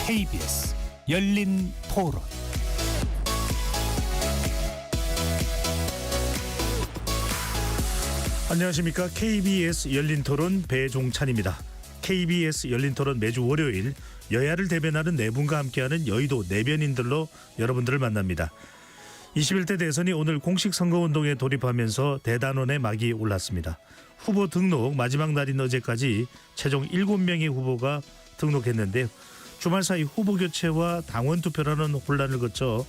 KBS 열린 토론. 안녕하십니까. KBS 열린 토론 배종찬입니다. KBS 열린 토론 매주 월요일 여야를 대변하는 네 분과 함께하는 여의도 내변인들로 여러분들을 만납니다. 21대 대선이 오늘 공식 선거운동에 돌입하면서 대단원의 막이 올랐습니다. 후보 등록 마지막 날인 어제까지 최종 7명의 후보가 등록했는데요. 주말 사이 후보 교체와 당원 투표라는 혼란을 거쳐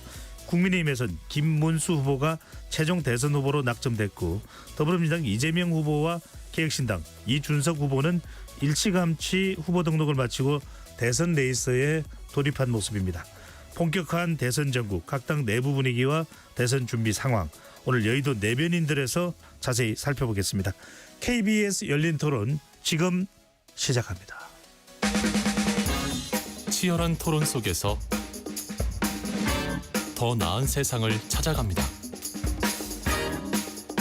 국민의힘에선 김문수 후보가 최종 대선 후보로 낙점됐고, 더불어민주당 이재명 후보와 개혁신당 이준석 후보는 일찌감치 후보 등록을 마치고 대선 레이스에 돌입한 모습입니다. 본격화한 대선 전국, 각 당 내부 분위기와 대선 준비 상황, 오늘 여의도 내변인들에서 자세히 살펴보겠습니다. KBS 열린 토론 지금 시작합니다. 치열한 토론 속에서 더 나은 세상을 찾아갑니다.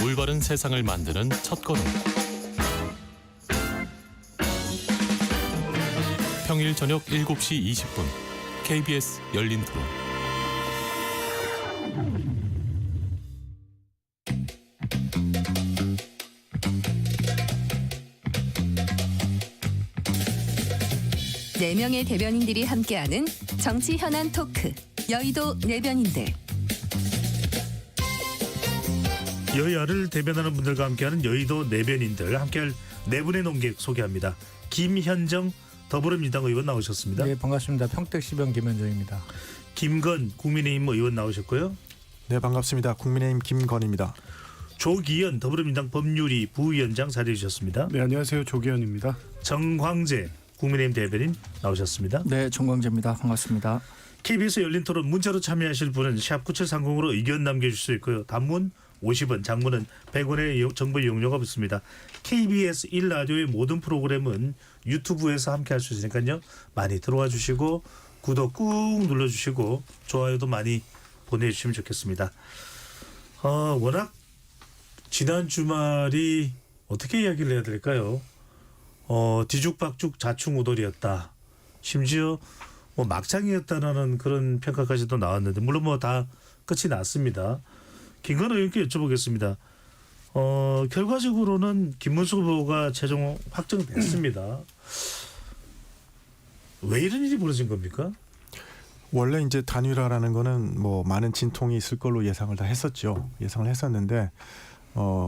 올바른 세상을 만드는 첫걸음. 평일 저녁 7시 20분 KBS 열린 토론. 네 명의 대변인들이 함께하는 정치 현안 토크, 여의도 내변인들. 여야를 대변하는 분들과 함께하는 여의도 내변인들, 함께할 네 분의 논객 소개합니다. 김현정 더불어민주당 의원 나오셨습니다. 네, 반갑습니다. 평택시병 김현정입니다. 김건 국민의힘 의원 나오셨고요. 네, 반갑습니다. 국민의힘 김건입니다. 조기현 더불어민주당 법률위 부위원장 자리해 주셨습니다. 네, 안녕하세요. 조기현입니다. 정광재 국민의힘 대변인 나오셨습니다. 네, 정광재입니다. 반갑습니다. KBS 열린 토론 문자로 참여하실 분은 샵 9730으로 의견 남겨주실 수 있고요. 단문 50원, 장문은 100원의 정보 이용료가 붙습니다. KBS 1라디오의 모든 프로그램은 유튜브에서 함께할 수 있으니까요. 많이 들어와 주시고 구독 꾹 눌러주시고 좋아요도 많이 보내주시면 좋겠습니다. 워낙 지난 주말이 어떻게 이야기를 해야 될까요? 뒤죽박죽 자충우돌이었다. 심지어 막장이었다라는 그런 평가까지도 나왔는데, 물론 다 끝이 났습니다. 김건 의원께 여쭤보겠습니다. 결과적으로는 김문수 후보가 최종 확정됐습니다. 왜 이런 일이 벌어진 겁니까? 원래 이제 단일화라는 거는 많은 진통이 있을 걸로 예상을 다 했었죠. 예상을 했었는데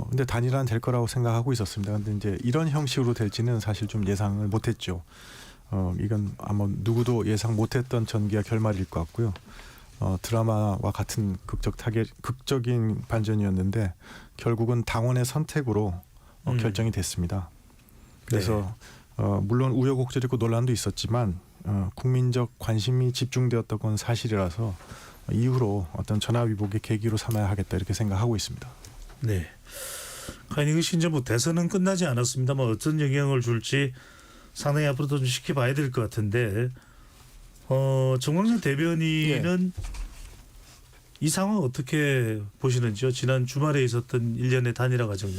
근데 단일화는 될 거라고 생각하고 있었습니다. 근데 이제 이런 형식으로 될지는 사실 좀 예상을 못했죠. 이건 아마 누구도 예상 못했던 전개와 결말일 것 같고요. 드라마와 같은 극적인 반전이었는데 결국은 당원의 선택으로 결정이 됐습니다. 그래서 물론 우여곡절 있고 논란도 있었지만 국민적 관심이 집중되었던 건 사실이라서 이후로 어떤 전화위복의 계기로 삼아야 하겠다 이렇게 생각하고 있습니다. 네. 과연 이것이 이제 대선은 끝나지 않았습니다만 어떤 영향을 줄지 상당히 앞으로도 좀 지켜봐야 될 것 같은데, 정광재 대변인은 이 상황 어떻게 보시는지요? 지난 주말에 있었던 일련의 단일화 과정요.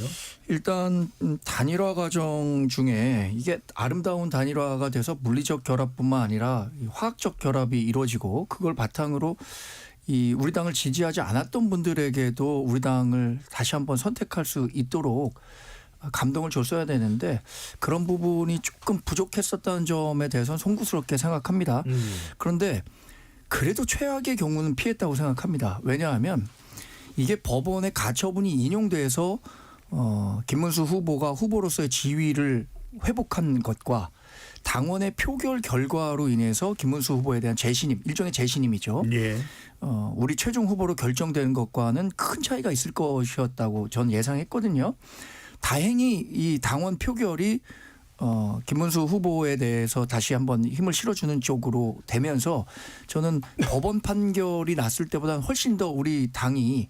일단 단일화 과정 중에 이게 아름다운 단일화가 돼서 물리적 결합뿐만 아니라 화학적 결합이 이루어지고, 그걸 바탕으로 이 우리 당을 지지하지 않았던 분들에게도 우리 당을 다시 한번 선택할 수 있도록 감동을 줬어야 되는데, 그런 부분이 조금 부족했었다는 점에 대해서는 송구스럽게 생각합니다. 그런데 그래도 최악의 경우는 피했다고 생각합니다. 왜냐하면 이게 법원의 가처분이 인용돼서 김문수 후보가 후보로서의 지위를 회복한 것과 당원의 표결 결과로 인해서 김문수 후보에 대한 재신임, 일종의 재신임이죠. 예. 우리 최종 후보로 결정되는 것과는 큰 차이가 있을 것이었다고 저는 예상했거든요. 다행히 이 당원 표결이 김문수 후보에 대해서 다시 한번 힘을 실어주는 쪽으로 되면서 저는 법원 판결이 났을 때보다는 훨씬 더 우리 당이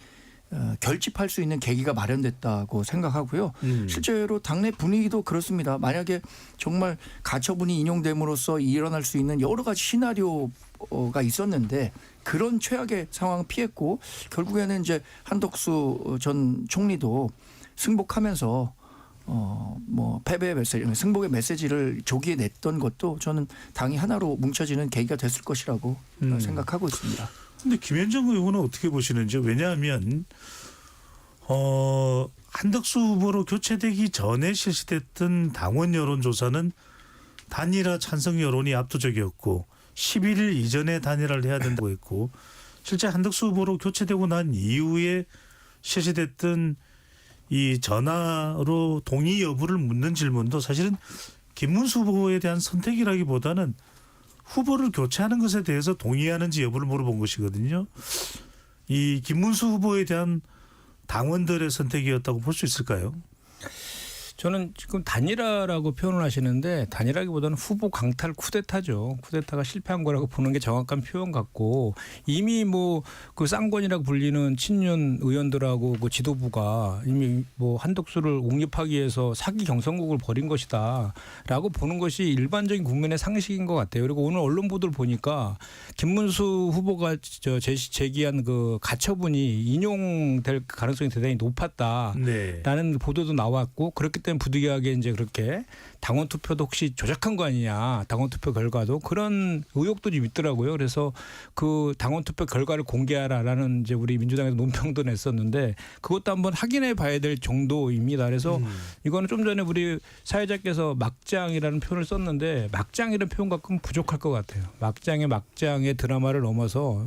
결집할 수 있는 계기가 마련됐다고 생각하고요. 실제로 당내 분위기도 그렇습니다. 만약에 정말 가처분이 인용됨으로써 일어날 수 있는 여러 가지 시나리오가 있었는데 그런 최악의 상황을 피했고, 결국에는 이제 한덕수 전 총리도 승복하면서 뭐 패배의 메시지, 승복의 메시지를 조기에 냈던 것도 저는 당이 하나로 뭉쳐지는 계기가 됐을 것이라고 생각하고 있습니다. 근데 김현정 의원은 어떻게 보시는지. 왜냐하면 한덕수 후보로 교체되기 전에 실시됐던 당원 여론조사는 단일화 찬성 여론이 압도적이었고 11일 이전에 단일화를 해야 된다고 했고, 실제 한덕수 후보로 교체되고 난 이후에 실시됐던 이 전화로 동의 여부를 묻는 질문도 사실은 김문수 후보에 대한 선택이라기보다는 후보를 교체하는 것에 대해서 동의하는지 여부를 물어본 것이거든요. 이 김문수 후보에 대한 당원들의 선택이었다고 볼 수 있을까요? 저는 지금 단일화라고 표현을 하시는데 단일화기보다는 후보 강탈 쿠데타죠. 쿠데타가 실패한 거라고 보는 게 정확한 표현 같고, 이미 뭐 그 쌍권이라고 불리는 친윤 의원들하고 그 지도부가 이미 뭐 한덕수를 옹립하기 위해서 사기 경선국을 벌인 것이다라고 보는 것이 일반적인 국민의 상식인 것 같아요. 그리고 오늘 언론 보도를 보니까 김문수 후보가 제기한 그 가처분이 인용될 가능성이 대단히 높았다라는 보도도 나왔고, 그렇기 때문에 부득이하게 이제 그렇게 당원 투표도 혹시 조작한 거 아니냐, 당원 투표 결과도 그런 의혹도 좀 있더라고요. 그래서 그 당원 투표 결과를 공개하라라는 이제 우리 민주당에서 논평도 냈었는데 그것도 한번 확인해 봐야 될 정도입니다. 그래서 이거는 좀 전에 우리 사회자께서 막장이라는 표현을 썼는데 막장이라는 표현 갖고는 부족할 것 같아요. 막장의 드라마를 넘어서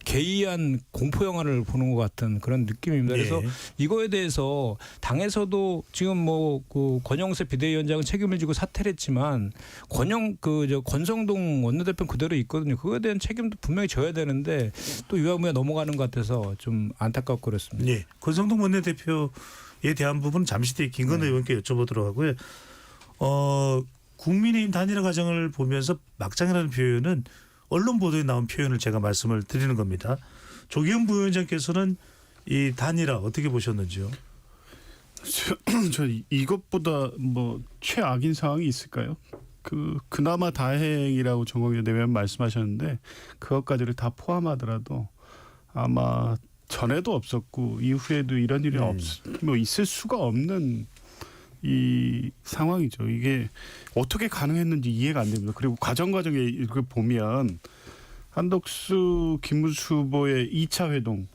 개이한 공포 영화를 보는 것 같은 그런 느낌입니다. 그래서 이거에 대해서 당에서도 지금 뭐 그 권영세 비대위원장은 책임을 지고 사퇴를 했지만 권성동 원내대표는 그대로 있거든요. 그거에 대한 책임도 분명히 져야 되는데 또 유야무야 넘어가는 것 같아서 좀 안타깝고 그렇습니다. 네, 권성동 원내대표에 대한 부분은 잠시 뒤에 김건희 의원께 여쭤보도록 하고요. 국민의힘 단일화 과정을 보면서 막장이라는 표현은 언론 보도에 나온 표현을 제가 말씀을 드리는 겁니다. 조기현 부위원장께서는 이 단일화 어떻게 보셨는지요? 저 이것보다 뭐 최악인 상황이 있을까요? 그나마 다행이라고 정광재 대변인 말씀하셨는데 그것까지를 다 포함하더라도 아마 전에도 없었고 이후에도 이런 일이 있을 수가 없는 이 상황이죠. 이게 어떻게 가능했는지 이해가 안 됩니다. 그리고 과정에 이걸 보면 한덕수 김문수 후보의 2차 회동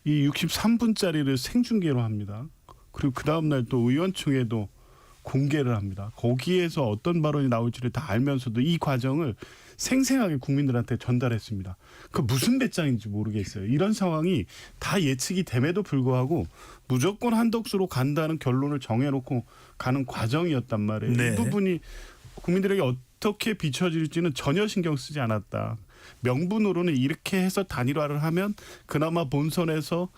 이 63분짜리를 생중계로 합니다. 그리고 그 다음 날 또 의원총회도 공개를 합니다. 거기에서 어떤 발언이 나올지를 다 알면서도 이 과정을 생생하게 국민들한테 전달했습니다. 그 무슨 배짱인지 모르겠어요. 이런 상황이 다 예측이 됨에도 불구하고 무조건 한덕수로 간다는 결론을 정해놓고 가는 과정이었단 말이에요. 네. 이 부분이 국민들에게 어떻게 비춰질지는 전혀 신경 쓰지 않았다. 명분으로는 이렇게 해서 단일화를 하면 그나마 본선에서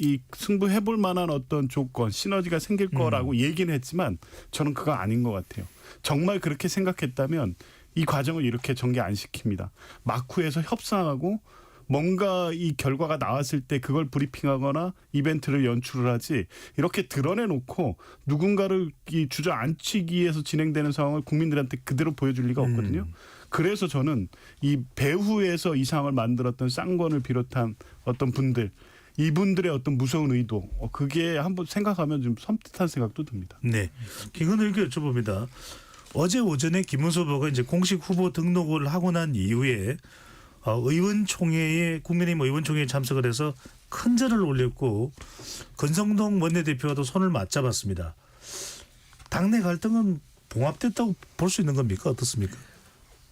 이 승부해볼 만한 어떤 조건, 시너지가 생길 거라고 얘기는 했지만 저는 그거 아닌 것 같아요. 정말 그렇게 생각했다면 이 과정을 이렇게 전개 안 시킵니다. 막후에서 협상하고 뭔가 이 결과가 나왔을 때 그걸 브리핑하거나 이벤트를 연출을 하지 이렇게 드러내놓고 누군가를 주저앉히기 위해서 진행되는 상황을 국민들한테 그대로 보여줄 리가 없거든요. 그래서 저는 이 배후에서 이 상황을 만들었던 쌍권을 비롯한 어떤 분들 이분들의 어떤 무서운 의도 그게 한번 생각하면 좀 섬뜩한 생각도 듭니다. 네, 김건희 의원께 여쭤봅니다. 어제 오전에 김문수 후보가 이제 공식 후보 등록을 하고 난 이후에 의원총회에 국민의힘 의원총회에 참석을 해서 큰 절을 올렸고 권성동 원내대표와도 손을 맞잡았습니다. 당내 갈등은 봉합됐다고 볼 수 있는 겁니까? 어떻습니까?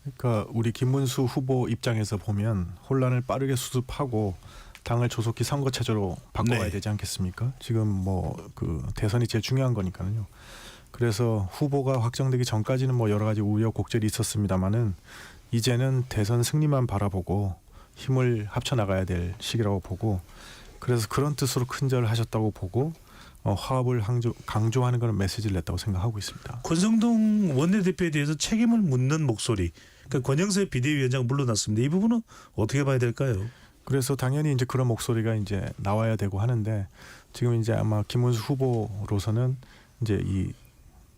그러니까 우리 김문수 후보 입장에서 보면 혼란을 빠르게 수습하고 당을 조속히 선거 체제로 바꿔가야 되지 않겠습니까? 지금 뭐 그 대선이 제일 중요한 거니까요. 그래서 후보가 확정되기 전까지는 뭐 여러 가지 우여곡절이 있었습니다만은 이제는 대선 승리만 바라보고 힘을 합쳐 나가야 될 시기라고 보고 그래서 그런 뜻으로 큰절을 하셨다고 보고 화합을 강조하는 그런 메시지를 냈다고 생각하고 있습니다. 권성동 원내대표에 대해서 책임을 묻는 목소리. 그러니까 권영세 비대위원장 물러났습니다. 이 부분은 어떻게 봐야 될까요? 그래서 당연히 이제 그런 목소리가 이제 나와야 되고 하는데 지금 이제 아마 김문수 후보로서는 이제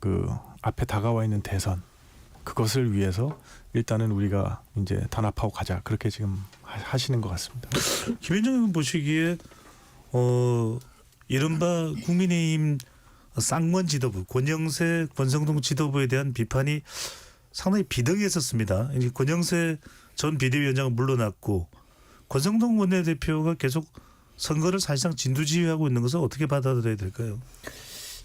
그 앞에 다가와 있는 대선 그것을 위해서 일단은 우리가 이제 단합하고 가자 그렇게 지금 하시는 것 같습니다. 김현정 의원 보시기에 이른바 국민의힘 쌍권 지도부, 권영세, 권성동 지도부에 대한 비판이 상당히 비등했었습니다. 이제 권영세 전 비대위원장은 물러났고 권성동 원내대표가 계속 선거를 사실상 진두지휘하고 있는 것을 어떻게 받아들여야 될까요?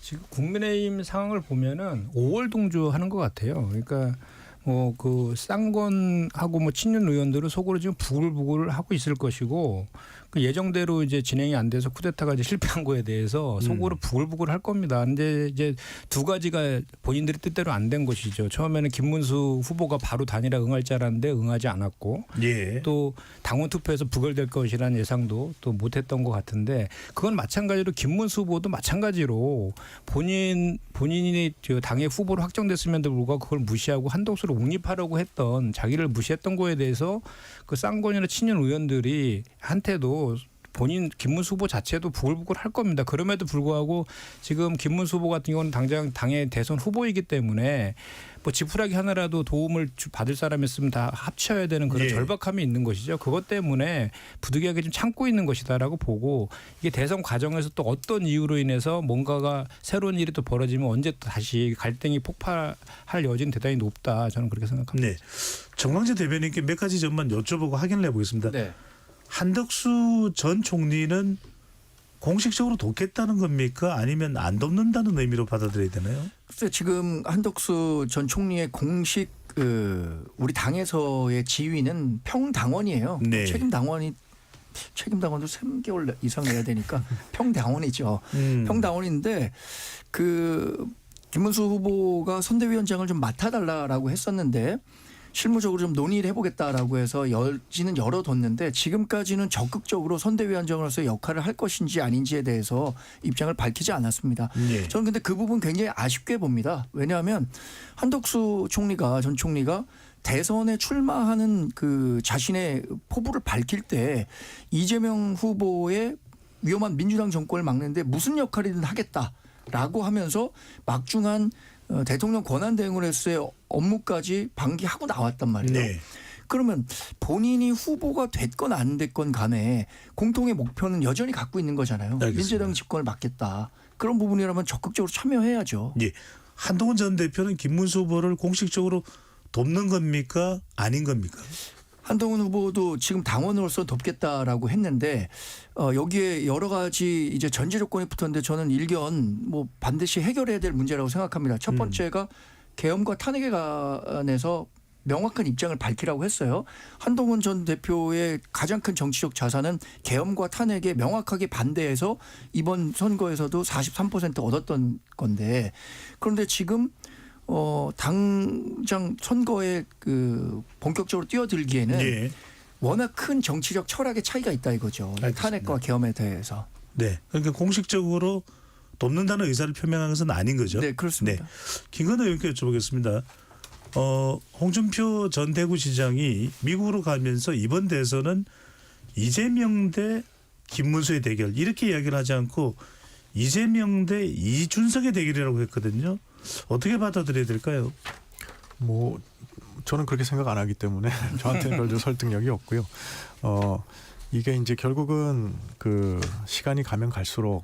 지금 국민의힘 상황을 보면은 5월 동조하는 것 같아요. 그러니까 뭐 그 쌍권하고 뭐 친윤 의원들은 속으로 지금 부글부글 하고 있을 것이고 그 예정대로 이제 진행이 안 돼서 쿠데타가 이제 실패한 거에 대해서 속으로 부글부글 할 겁니다. 근데 이제 두 가지가 본인들의 뜻대로 안 된 것이죠. 처음에는 김문수 후보가 바로 단일화 응할 줄 알았는데 응하지 않았고 예. 또 당원 투표에서 부결될 것이라는 예상도 또 못했던 것 같은데 그건 마찬가지로 김문수 후보도 마찬가지로 본인이 당의 후보로 확정됐음에도 불구하고 그걸 무시하고 한덕수를 옹립하려고 했던 자기를 무시했던 거에 대해서 그 쌍권이나 친윤 의원들이 한테도 본인 김문수 후보 자체도 부글부글 할 겁니다. 그럼에도 불구하고 지금 김문수 후보 같은 경우는 당장 당의 대선 후보이기 때문에 뭐 지푸라기 하나라도 도움을 받을 사람이 있으면 다 합쳐야 되는 그런 예. 절박함이 있는 것이죠. 그것 때문에 부득이하게 좀 참고 있는 것이다라고 보고 이게 대선 과정에서 또 어떤 이유로 인해서 뭔가가 새로운 일이 또 벌어지면 언제 또 다시 갈등이 폭발할 여지는 대단히 높다. 저는 그렇게 생각합니다. 네. 정광재 대변인께 몇 가지 점만 여쭤보고 확인을 해보겠습니다. 네. 한덕수 전 총리는 공식적으로 돕겠다는 겁니까? 아니면 안 돕는다는 의미로 받아들여야 되나요? 글쎄 지금 한덕수 전 총리의 공식 우리 당에서의 지위는 평당원이에요. 네. 책임당원도 3개월 이상 내야 되니까 평당원이죠. 평당원인데 그 김문수 후보가 선대위원장을 좀 맡아달라고 했었는데 실무적으로 좀 논의를 해보겠다라고 해서 여지는 열어뒀는데 지금까지는 적극적으로 선대위원장으로서 역할을 할 것인지 아닌지에 대해서 입장을 밝히지 않았습니다. 예. 저는 근데 그 부분 굉장히 아쉽게 봅니다. 왜냐하면 한덕수 전 총리가 대선에 출마하는 그 자신의 포부를 밝힐 때 이재명 후보의 위험한 민주당 정권을 막는데 무슨 역할이든 하겠다라고 하면서 막중한 대통령 권한대행으로서의 업무까지 방기하고 나왔단 말이에요. 네. 그러면 본인이 후보가 됐건 안 됐건 간에 공통의 목표는 여전히 갖고 있는 거잖아요. 알겠습니다. 민주당 집권을 막겠다. 그런 부분이라면 적극적으로 참여해야죠. 예. 한동훈 전 대표는 김문수 후보를 공식적으로 돕는 겁니까? 아닌 겁니까? 한동훈 후보도 지금 당원으로서 돕겠다라고 했는데 여기에 여러 가지 이제 전제 조건이 붙었는데 저는 일견 뭐 반드시 해결해야 될 문제라고 생각합니다. 첫 번째가 계엄과 탄핵에 관해서 명확한 입장을 밝히라고 했어요. 한동훈 전 대표의 가장 큰 정치적 자산은 계엄과 탄핵에 명확하게 반대해서 이번 선거에서도 43% 얻었던 건데 그런데 지금 당장 선거에 그 본격적으로 뛰어들기에는 예. 워낙 큰 정치적 철학의 차이가 있다 이거죠. 알겠습니다. 탄핵과 계엄에 대해서. 네. 그러니까 공식적으로 돕는다는 의사를 표명한 것은 아닌 거죠. 네, 그렇습니다. 김건희 의원께 여쭤보겠습니다. 홍준표 전 대구시장이 미국으로 가면서 이번 대선은 이재명 대 김문수의 대결 이렇게 이야기를 하지 않고 이재명 대 이준석의 대결이라고 했거든요. 어떻게 받아들여야 될까요? 뭐 저는 그렇게 생각 안 하기 때문에 저한테는 별로 설득력이 없고요. 이게 이제 결국은 그 시간이 가면 갈수록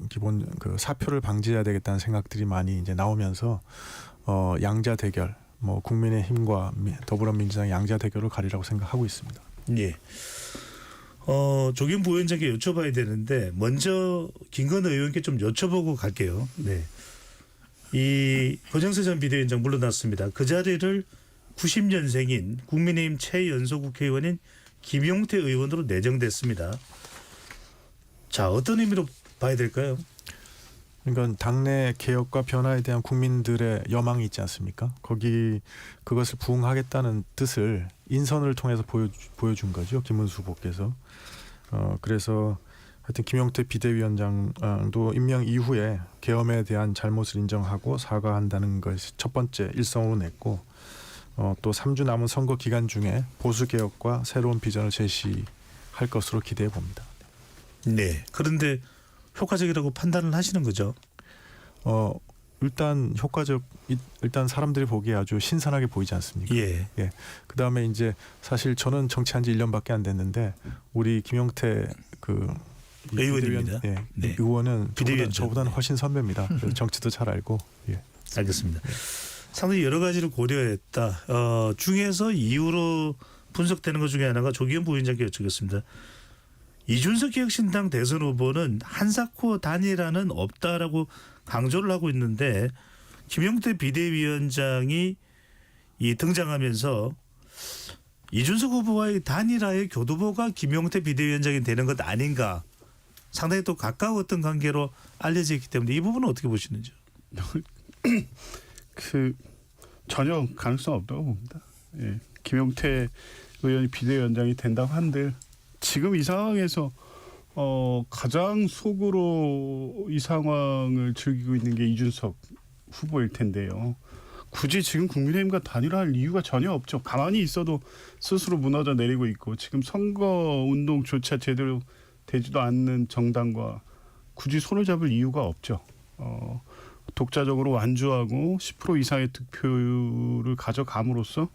기본 그 사표를 방지해야 되겠다는 생각들이 많이 이제 나오면서 양자 대결, 뭐 국민의힘과 더불어민주당 양자 대결을 가리라고 생각하고 있습니다. 예. 조경 부위원장께 여쭤봐야 되는데 먼저 김건희 의원께 좀 여쭤보고 갈게요. 네. 이 권영세 전 비대위원장 물러났습니다. 그 자리를 90년생인 국민의힘 최연소 국회의원인 김용태 의원으로 내정됐습니다. 자, 어떤 의미로 봐야 될까요? 그러니까 당내 개혁과 변화에 대한 국민들의 여망이 있지 않습니까? 그것을 부응하겠다는 뜻을 인선을 통해서 보여준 거죠. 김문수 후보께서. 그래서 하여튼 김용태 비대위원장도 임명 이후에 계엄에 대한 잘못을 인정하고 사과한다는 것이 첫 번째 일성으로 냈고 또 3주 남은 선거 기간 중에 보수 개혁과 새로운 비전을 제시할 것으로 기대해 봅니다. 네. 그런데 효과적이라고 판단을 하시는 거죠? 일단 일단 사람들이 보기에 아주 신선하게 보이지 않습니까? 예. 예. 그다음에 이제 사실 저는 정치한 지 1년밖에 안 됐는데 우리 김용태 그 의원입니다. 예, 네. 의원은 비대위원장. 저보다는 훨씬 선배입니다. 그래서 정치도 잘 알고. 예. 알겠습니다. 상당히 여러 가지를 고려했다. 중에서 이유로 분석되는 것 중에 하나가 조기현 부위원장께 여쭙겠습니다. 이준석 개혁신당 대선 후보는 한사코 단일화는 없다라고 강조를 하고 있는데 김용태 비대위원장이 등장하면서 이준석 후보와의 단일화의 교두보가 김용태 비대위원장이 되는 것 아닌가, 상당히 또 가까웠던 관계로 알려져 있기 때문에 이 부분은 어떻게 보시는지요? 전혀 가능성 없다고 봅니다. 예. 김용태 의원이 비대위원장이 된다고 한들 지금 이 상황에서 가장 속으로 이 상황을 즐기고 있는 게 이준석 후보일 텐데요. 굳이 지금 국민의힘과 단일화할 이유가 전혀 없죠. 가만히 있어도 스스로 무너져 내리고 있고 지금 선거 운동조차 제대로 되지도 않는 정당과 굳이 손을 잡을 이유가 없죠. 독자적으로 완주하고 10% 이상의 득표율을 가져감으로써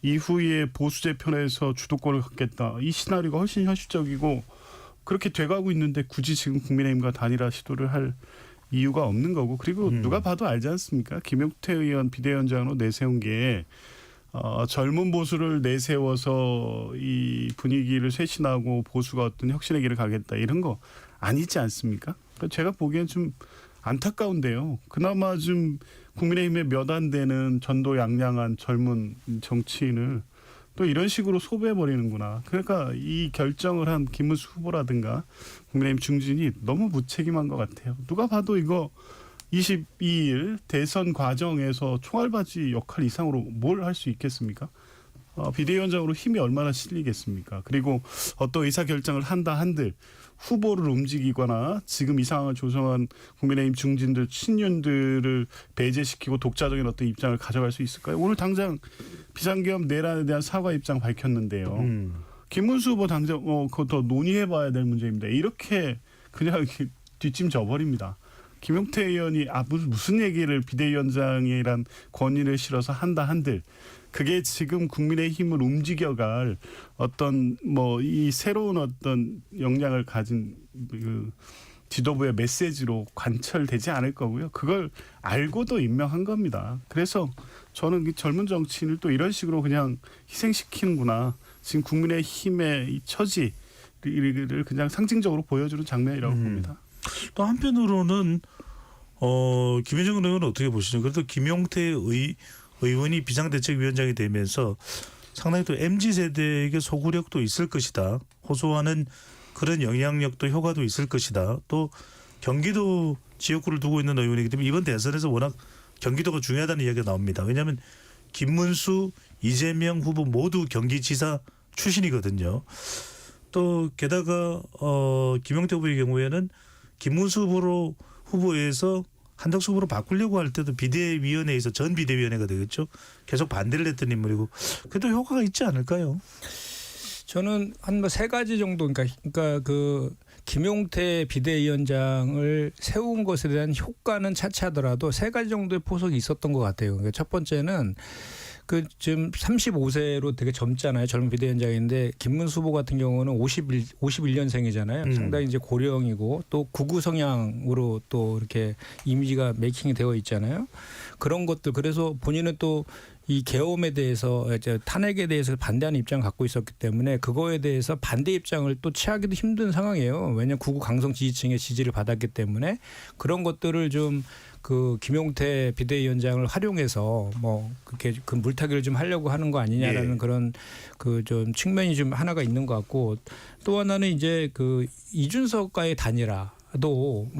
이후에 보수 재편에서 주도권을 갖겠다. 이 시나리오가 훨씬 현실적이고 그렇게 돼가고 있는데 굳이 지금 국민의힘과 단일화 시도를 할 이유가 없는 거고, 그리고 누가 봐도 알지 않습니까? 김용태 의원 비대위원장으로 내세운 게 젊은 보수를 내세워서 이 분위기를 쇄신하고 보수가 어떤 혁신의 길을 가겠다 이런 거 아니지 않습니까? 그러니까 제가 보기엔 좀 안타까운데요. 그나마 좀 국민의힘에 몇 안 되는 전도양양한 젊은 정치인을 또 이런 식으로 소비해버리는구나. 그러니까 이 결정을 한 김문수 후보라든가 국민의힘 중진이 너무 무책임한 것 같아요. 누가 봐도 이거 22일 대선 과정에서 총알바지 역할 이상으로 뭘 할 수 있겠습니까? 비대위원장으로 힘이 얼마나 실리겠습니까? 그리고 어떤 의사결정을 한다 한들 후보를 움직이거나 지금 이 상황을 조성한 국민의힘 중진들, 친윤들을 배제시키고 독자적인 어떤 입장을 가져갈 수 있을까요? 오늘 당장 비상계엄 내란에 대한 사과 입장 밝혔는데요. 김문수 후보 당장 그거 더 논의해봐야 될 문제입니다. 이렇게 그냥 이렇게 뒷짐 져버립니다. 김용태 의원이 무슨 얘기를 비대위원장이란 권위를 실어서 한다 한들 그게 지금 국민의힘을 움직여갈 어떤 이 새로운 어떤 역량을 가진 그 지도부의 메시지로 관철되지 않을 거고요. 그걸 알고도 임명한 겁니다. 그래서 저는 젊은 정치인을 또 이런 식으로 그냥 희생시키는구나. 지금 국민의힘의 이 처지를 그냥 상징적으로 보여주는 장면이라고 봅니다. 또 한편으로는 김현정 의원은 어떻게 보시죠? 그래도 김용태 의원이 비상대책위원장이 되면서 상당히 또 MZ세대에게 소구력도 있을 것이다. 호소하는 그런 영향력도 효과도 있을 것이다. 또 경기도 지역구를 두고 있는 의원이기 때문에 이번 대선에서 워낙 경기도가 중요하다는 이야기가 나옵니다. 왜냐하면 김문수, 이재명 후보 모두 경기지사 출신이거든요. 또 게다가 김용태 후보의 경우에는 김문수 후보에서 한덕수 후보로 바꾸려고 할 때도 비대위원회에서 전 비대위원회가 되겠죠. 계속 반대를 했던 인물이고 그래도 효과가 있지 않을까요? 저는 한 세 가지 정도 그러니까 그 김용태 비대위원장을 세운 것에 대한 효과는 차치하더라도 세 가지 정도의 포석이 있었던 것 같아요. 그러니까 첫 번째는 지금 35세로 되게 젊잖아요. 젊은 비대위원장인데 김문수 후보 같은 경우는 51년생이잖아요. 상당히 이제 고령이고 또 구구 성향으로 또 이렇게 이미지가 메이킹이 되어 있잖아요. 그런 것들 그래서 본인은 또 이 계엄에 대해서 이제 탄핵에 대해서 반대하는 입장을 갖고 있었기 때문에 그거에 대해서 반대 입장을 또 취하기도 힘든 상황이에요. 왜냐하면 구구 강성 지지층의 지지를 받았기 때문에 그런 것들을 좀 그 김용태 비대위원장을 활용해서 그렇게 그 물타기를 좀 하려고 하는 거 아니냐라는 예. 그런 그 좀 측면이 좀 하나가 있는 것 같고 또 하나는 이제 그 이준석과의 단일화도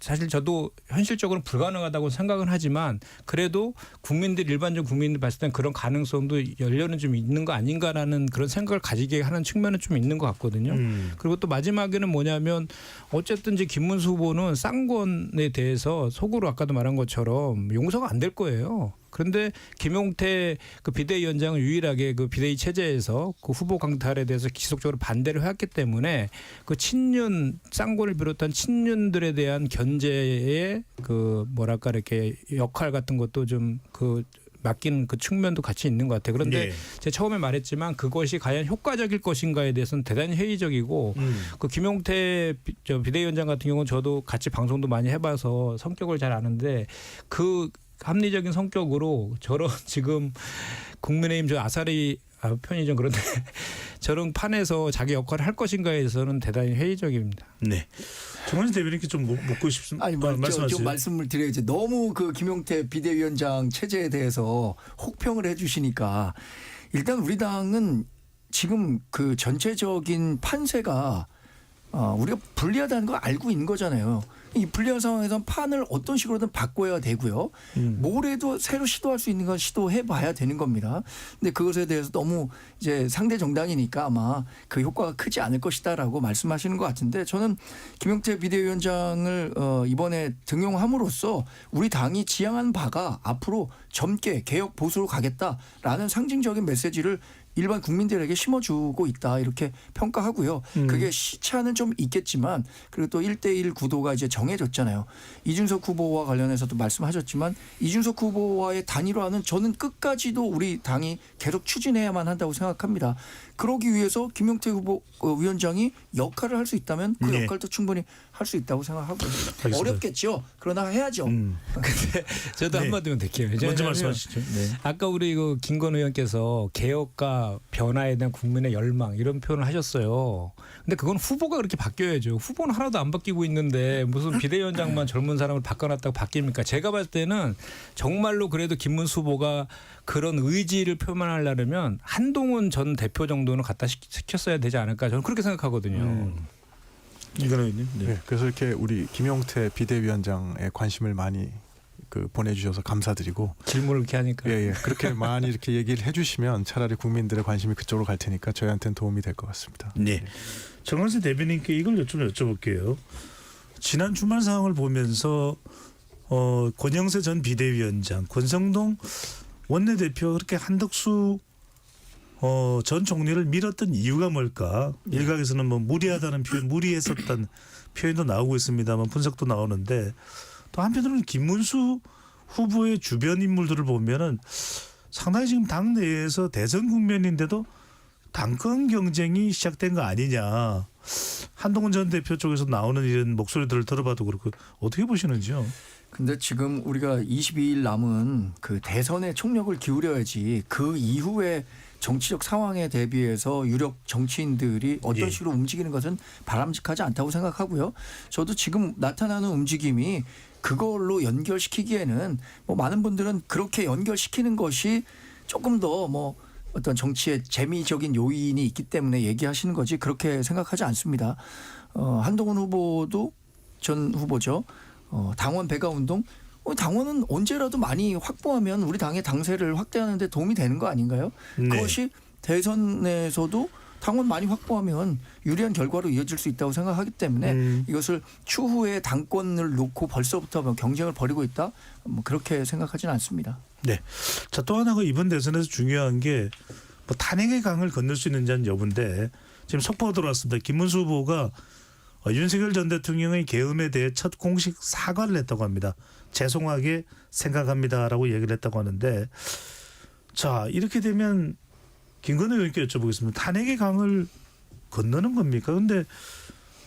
사실 저도 현실적으로는 불가능하다고 생각은 하지만 그래도 일반적 국민들 봤을 땐 그런 가능성도 열려는 좀 있는 거 아닌가라는 그런 생각을 가지게 하는 측면은 좀 있는 것 같거든요. 그리고 또 마지막에는 뭐냐면 어쨌든 이제 김문수 후보는 쌍권에 대해서 속으로 아까도 말한 것처럼 용서가 안 될 거예요. 그런데 김용태 그 비대위원장은 유일하게 그 비대위 체제에서 그 후보 강탈에 대해서 지속적으로 반대를 해왔기 때문에 그 친윤 쌍권을 비롯한 친윤들에 대한 견제의 그 이렇게 역할 같은 것도 좀 그 맡기는 그 측면도 같이 있는 것 같아요. 그런데 예. 제가 처음에 말했지만 그것이 과연 효과적일 것인가에 대해서는 대단히 회의적이고 그 김용태 비대위원장 같은 경우는 저도 같이 방송도 많이 해봐서 성격을 잘 아는데 그 합리적인 성격으로 저런 지금 국민의힘 저 아사리 편이 좀 그런데 저런 판에서 자기 역할을 할 것인가에 대해서는 대단히 회의적입니다. 네. 정원희 대변인께 좀 묻고 싶습니다. 아니 말씀하세요. 좀 말씀을 드려야지. 너무 그 김용태 비대위원장 체제에 대해서 혹평을 해주시니까 일단 우리 당은 지금 그 전체적인 판세가 우리가 불리하다는 걸 알고 있는 거잖아요. 이 불리한 상황에서 판을 어떤 식으로든 바꿔야 되고요. 뭐래도 새로 시도할 수 있는 건 시도해 봐야 되는 겁니다. 근데 그것에 대해서 너무 이제 상대 정당이니까 아마 그 효과가 크지 않을 것이다라고 말씀하시는 것 같은데 저는 김용태 비대위원장을 이번에 등용함으로써 우리 당이 지향한 바가 앞으로 젊게 개혁 보수로 가겠다라는 상징적인 메시지를 일반 국민들에게 심어주고 있다 이렇게 평가하고요. 그게 시차는 좀 있겠지만 그리고 또 1대1 구도가 이제 정해졌잖아요. 이준석 후보와 관련해서도 말씀하셨지만 이준석 후보와의 단일화는 저는 끝까지도 우리 당이 계속 추진해야만 한다고 생각합니다. 그러기 위해서 김용태 후보 위원장이 역할을 할 수 있다면 그 네. 역할도 충분히 할 수 있다고 생각하고요. 알겠습니다. 어렵겠죠. 그러나 해야죠. 근데 저도 네. 한마디만 될게요. 먼저 왜냐하면 말씀하시죠. 네. 아까 우리 그 김건 의원께서 개혁과 변화에 대한 국민의 열망 이런 표현을 하셨어요. 근데 그건 후보가 그렇게 바뀌어야죠. 후보는 하나도 안 바뀌고 있는데 무슨 비대위원장만 젊은 사람을 바꿔놨다고 바뀝니까? 제가 봤을 때는 정말로 그래도 김문수 후보가 그런 의지를 표현하려면 한동훈 전 대표 정도는 갖다 시켰어야 되지 않을까 저는 그렇게 생각하거든요. 이건 의원님. 네. 네, 그래서 이렇게 우리 김용태 비대위원장의 관심을 많이 그 보내주셔서 감사드리고 질문을 이렇게 하니까. 예, 예. 그렇게 많이 이렇게 얘기를 해주시면 차라리 국민들의 관심이 그쪽으로 갈 테니까 저희한테는 도움이 될 것 같습니다. 네. 정원세 대변인께 이걸 좀 여쭤볼게요. 지난 주말 상황을 보면서 권영세 전 비대위원장, 권성동 원내대표 그렇게 한덕수 전 총리를 밀었던 이유가 뭘까? 일각에서는 뭐 무리하다는 표현, 무리했었다는 표현도 나오고 있습니다만 분석도 나오는데 또 한편으로는 김문수 후보의 주변 인물들을 보면은 상당히 지금 당 내에서 대선 국면인데도 당권 경쟁이 시작된 거 아니냐. 한동훈 전 대표 쪽에서 나오는 이런 목소리들을 들어봐도 그렇고 어떻게 보시는지요? 근데 지금 우리가 22일 남은 그 대선에 총력을 기울여야지 그 이후에 정치적 상황에 대비해서 유력 정치인들이 어떤 예. 식으로 움직이는 것은 바람직하지 않다고 생각하고요. 저도 지금 나타나는 움직임이 그걸로 연결시키기에는 뭐 많은 분들은 그렇게 연결시키는 것이 조금 더 뭐 어떤 정치의 재미적인 요인이 있기 때문에 얘기하시는 거지 그렇게 생각하지 않습니다. 한동훈 후보도 전 후보죠. 당원 배가 운동. 당원은 언제라도 많이 확보하면 우리 당의 당세를 확대하는 데 도움이 되는 거 아닌가요? 네. 그것이 대선에서도 당원 많이 확보하면 유리한 결과로 이어질 수 있다고 생각하기 때문에 이것을 추후에 당권을 놓고 벌써부터 뭐 경쟁을 벌이고 있다? 뭐 그렇게 생각하지는 않습니다. 네. 자, 또 하나가 이번 대선에서 중요한 게 뭐 탄핵의 강을 건널 수 있는지는 여부인데 지금 속보가 들어왔습니다. 김문수 후보가 윤석열 전 대통령의 계엄에 대해 첫 공식 사과를 했다고 합니다. 죄송하게 생각합니다라고 얘기를 했다고 하는데 자, 이렇게 되면 김건희 의원께 여쭤보겠습니다. 탄핵의 강을 건너는 겁니까? 근데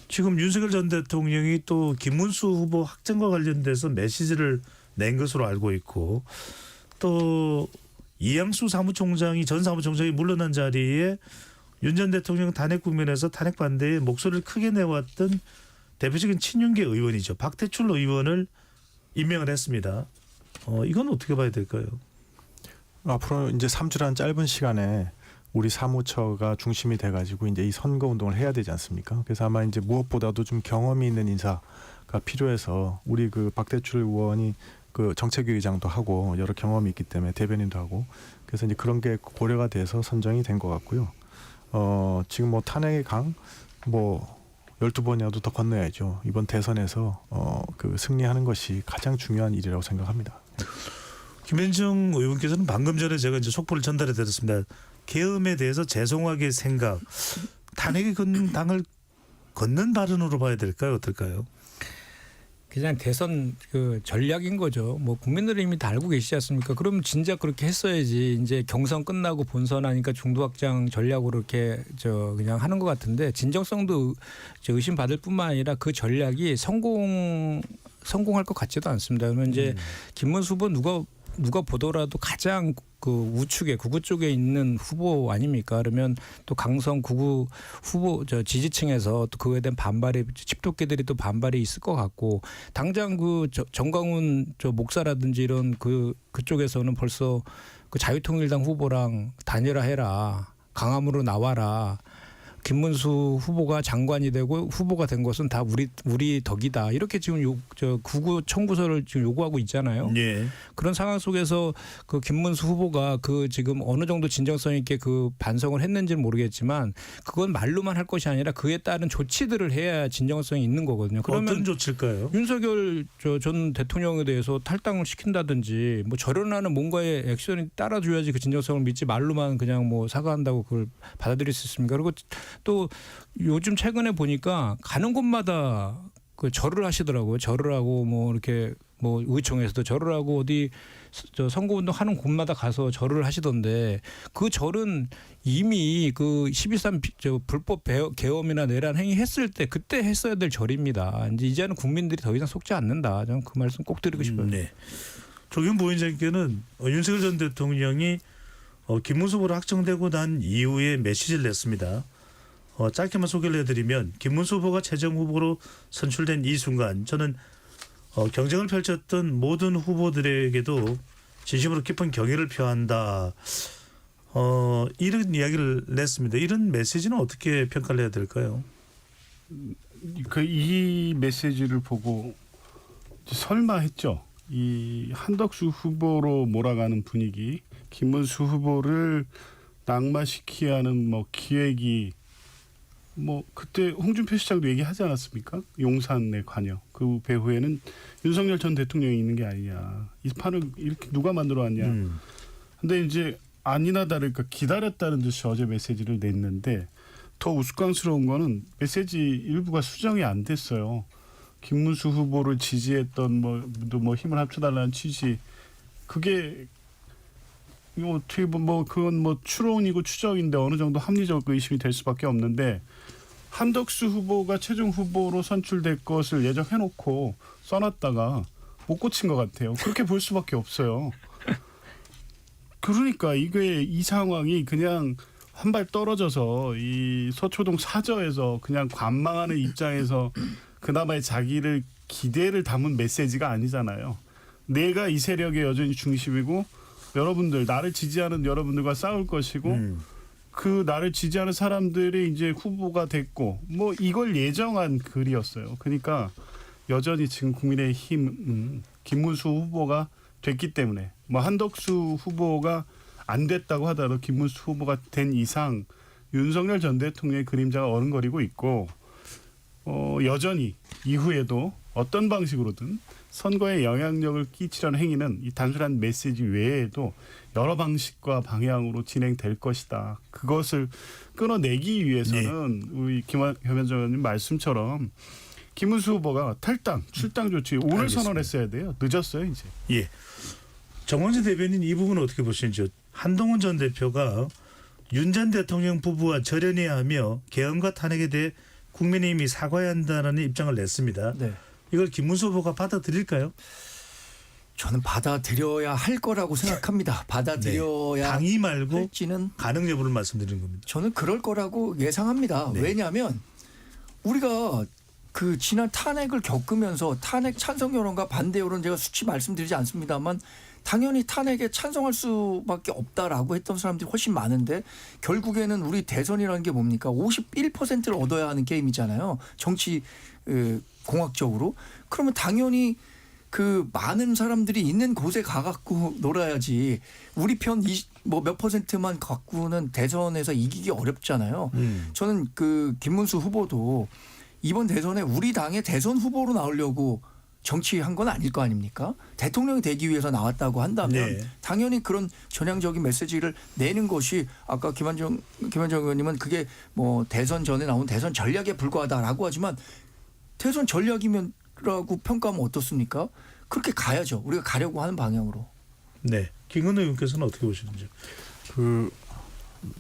지금 윤석열 전 대통령이 또 김문수 후보 확정과 관련돼서 메시지를 낸 것으로 알고 있고 또 이양수 사무총장이 전 사무총장이 물러난 자리에 윤 전 대통령 탄핵 국면에서 탄핵 반대에 목소리를 크게 내왔던 대표적인 친윤계 의원이죠. 박태출 의원을 임명을 했습니다. 이건 어떻게 봐야 될까요? 앞으로 이제 3주라는 짧은 시간에 우리 사무처가 중심이 돼가지고 이제 이 선거 운동을 해야 되지 않습니까? 그래서 아마 이제 무엇보다도 좀 경험이 있는 인사가 필요해서 우리 그 박태출 의원이 그 정책위의장도 하고 여러 경험이 있기 때문에 대변인도 하고 그래서 이제 그런 게 고려가 돼서 선정이 된 것 같고요. 지금 뭐 탄핵의 강 뭐 12번이라도 더 건너야죠. 이번 대선에서 그 승리하는 것이 가장 중요한 일이라고 생각합니다. 김현정 의원께서는 방금 전에 제가 이제 속보를 전달해 드렸습니다. 계엄에 대해서 죄송하게 생각, 탄핵의 당을 걷는 발언으로 봐야 될까요? 어떨까요? 그냥 대선 그 전략인 거죠. 뭐 국민들은 이미 다 알고 계시지 않습니까? 그럼 진작 그렇게 했어야지. 이제 경선 끝나고 본선하니까 중도 확장 전략으로 이렇게 그냥 하는 것 같은데 진정성도 의심받을 뿐만 아니라 그 전략이 성공할 것 같지도 않습니다. 그러면 이제 김문수 후보 누가 보더라도 가장 그 우측에 구구 쪽에 있는 후보 아닙니까? 그러면 또 강성 구구 후보 지지층에서 또 그거에 대한 반발이 집토끼들이 또 반발이 있을 것 같고 당장 그 정광훈 목사라든지 이런 그쪽에서는 벌써 그 자유통일당 후보랑 단일화해라, 강함으로 나와라. 김문수 후보가 장관이 되고 후보가 된 것은 다 우리 덕이다. 이렇게 지금 구구 청구서를 지금 요구하고 있잖아요. 예. 그런 상황 속에서 그 김문수 후보가 그 지금 어느 정도 진정성 있게 그 반성을 했는지는 모르겠지만 그건 말로만 할 것이 아니라 그에 따른 조치들을 해야 진정성이 있는 거거든요. 그러면 어떤 조치일까요? 윤석열 전 대통령에 대해서 탈당을 시킨다든지 뭐 저런하는 뭔가의 액션이 따라줘야지 그 진정성을 믿지 말로만 그냥 뭐 사과한다고 그걸 받아들일 수 있습니까? 그리고 또 요즘 최근에 보니까 가는 곳마다 그 절을 하시더라고요. 절을 하고 뭐 이렇게 뭐 의총에서도 절을 하고 어디 선거운동 하는 곳마다 가서 절을 하시던데 그 절은 이미 그 12.3 불법 계엄이나 내란 행위 했을 때 그때 했어야 될 절입니다. 이제는 국민들이 더 이상 속지 않는다. 저는 그 말씀 꼭 드리고 싶어요. 네. 조경 부위원장께는 윤석열 전 대통령이 김문수 후보로 확정되고 난 이후에 메시지를 냈습니다. 짧게만 소개를 해드리면 김문수 후보가 최종 후보로 선출된 이 순간 저는 경쟁을 펼쳤던 모든 후보들에게도 진심으로 깊은 경의를 표한다. 이런 이야기를 냈습니다. 이런 메시지는 어떻게 평가를 해야 될까요? 이 메시지를 보고 설마 했죠. 이 한덕수 후보로 몰아가는 분위기, 김문수 후보를 낙마시키게 하는 뭐 기획이 뭐 그때 홍준표 시장도 얘기하지 않았습니까? 용산의 관여. 그 배후에는 윤석열 전 대통령이 있는 게 아니냐. 이 판을 이렇게 누가 만들어 왔냐. 근데 이제 아니나 다를까 기다렸다는 듯이 어제 메시지를 냈는데 더 우스꽝스러운 거는 메시지 일부가 수정이 안 됐어요. 김문수 후보를 지지했던 뭐 힘을 합쳐달라는 취지. 그게 어떻게 뭐 그건 뭐 추론이고 추정인데 어느 정도 합리적 의심이 될 수밖에 없는데 한덕수 후보가 최종 후보로 선출될 것을 예정해놓고 써놨다가 못 고친 것 같아요. 그렇게 볼 수밖에 없어요. 그러니까 이 상황이 그냥 한 발 떨어져서 이 서초동 사저에서 그냥 관망하는 입장에서 그나마의 자기를 기대를 담은 메시지가 아니잖아요. 내가 이 세력의 여전히 중심이고 여러분들 나를 지지하는 여러분들과 싸울 것이고 그 나를 지지하는 사람들이 이제 후보가 됐고 뭐 이걸 예정한 글이었어요. 그러니까 여전히 지금 국민의힘 김문수 후보가 됐기 때문에 뭐 한덕수 후보가 안 됐다고 하더라도 김문수 후보가 된 이상 윤석열 전 대통령의 그림자가 어른거리고 있고 여전히 이후에도 어떤 방식으로든 선거에 영향력을 끼치려는 행위는 이 단순한 메시지 외에도 여러 방식과 방향으로 진행될 것이다. 그것을 끊어내기 위해서는 우리 김현 의원님 말씀처럼 김문수 후보가 탈당, 출당 조치 오늘 알겠습니다. 선언했어야 돼요. 늦었어요 이제. 예. 정광재 대변인 이 부분은 어떻게 보시는지요? 한동훈 전 대표가 윤 전 대통령 부부와 절연해야 하며 계엄과 탄핵에 대해 국민의힘이 사과해야 한다는 입장을 냈습니다. 네. 이걸 김문수 후보가 받아들일까요? 저는 받아들여야 할 거라고 생각합니다. 받아들여야 당이 말고 할지는 가능 여부를 말씀드리는 겁니다. 저는 그럴 거라고 예상합니다. 네. 왜냐하면 우리가 그 지난 탄핵을 겪으면서 탄핵 찬성 여론과 반대 여론 제가 수치 말씀드리지 않습니다만 당연히 탄핵에 찬성할 수밖에 없다라고 했던 사람들이 훨씬 많은데 결국에는 우리 대선이라는 게 뭡니까? 51%를 얻어야 하는 게임이잖아요. 정치 공학적으로. 그러면 당연히 그 많은 사람들이 있는 곳에 가갖고 놀아야지 우리 편 뭐 몇 %만 갖고는 대선에서 이기기 어렵잖아요. 저는 그 김문수 후보도 이번 대선에 우리 당의 대선 후보로 나오려고 정치한 건 아닐 거 아닙니까? 대통령이 되기 위해서 나왔다고 한다면 네. 당연히 그런 전향적인 메시지를 내는 것이 아까 김한정 의원님은 그게 뭐 대선 전에 나온 대선 전략에 불과하다라고 하지만 대선 전략이면 단일화라고 평가하면 어떻습니까? 그렇게 가야죠. 우리가 가려고 하는 방향으로. 네. 김건희 의원께서는 어떻게 보시는지. 그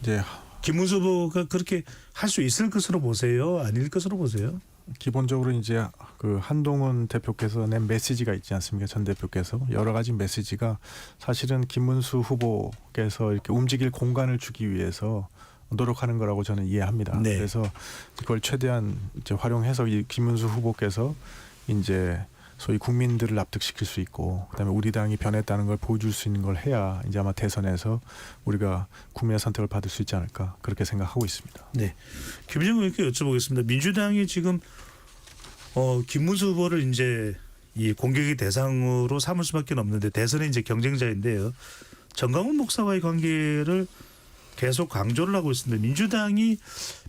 이제 김문수 후보가 그렇게 할 수 있을 것으로 보세요? 아닐 것으로 보세요? 기본적으로 이제 그 한동훈 대표께서 낸 메시지가 있지 않습니까? 전 대표께서 여러 가지 메시지가 사실은 김문수 후보께서 이렇게 움직일 공간을 주기 위해서 노력하는 거라고 저는 이해합니다. 네. 그래서 그걸 최대한 이제 활용해서 이 김문수 후보께서 이제 소위 국민들을 납득시킬 수 있고 그다음에 우리 당이 변했다는 걸 보여줄 수 있는 걸 해야 이제 아마 대선에서 우리가 국민의 선택을 받을 수 있지 않을까 그렇게 생각하고 있습니다. 네. 김정은 의원께 여쭤보겠습니다. 민주당이 지금 김문수 후보를 이제 이 공격의 대상으로 삼을 수밖에 없는데 대선의 이제 경쟁자인데요. 정강훈 목사와의 관계를 계속 강조를 하고 있습니다. 민주당이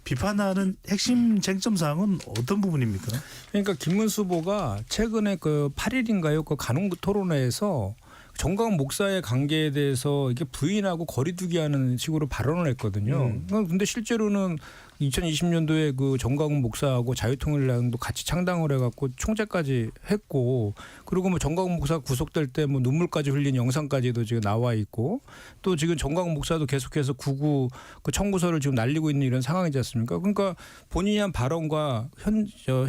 비판하는 핵심 쟁점 사항은 어떤 부분입니까? 그러니까 김문수 후보가 최근에 그 8일인가요? 그 간혹 토론회에서 정강훈 목사의 관계에 대해서 이게 부인하고 거리두기 하는 식으로 발언을 했거든요. 근데 실제로는 2020년도에 그 정강훈 목사하고 자유통일당도 같이 창당을 해갖고 총재까지 했고, 그리고 뭐 정강훈 목사 구속될 때 뭐 눈물까지 흘린 영상까지도 지금 나와 있고, 또 지금 정강훈 목사도 계속해서 구구 그 청구서를 지금 날리고 있는 이런 상황이지 않습니까? 그러니까 본인이 한 발언과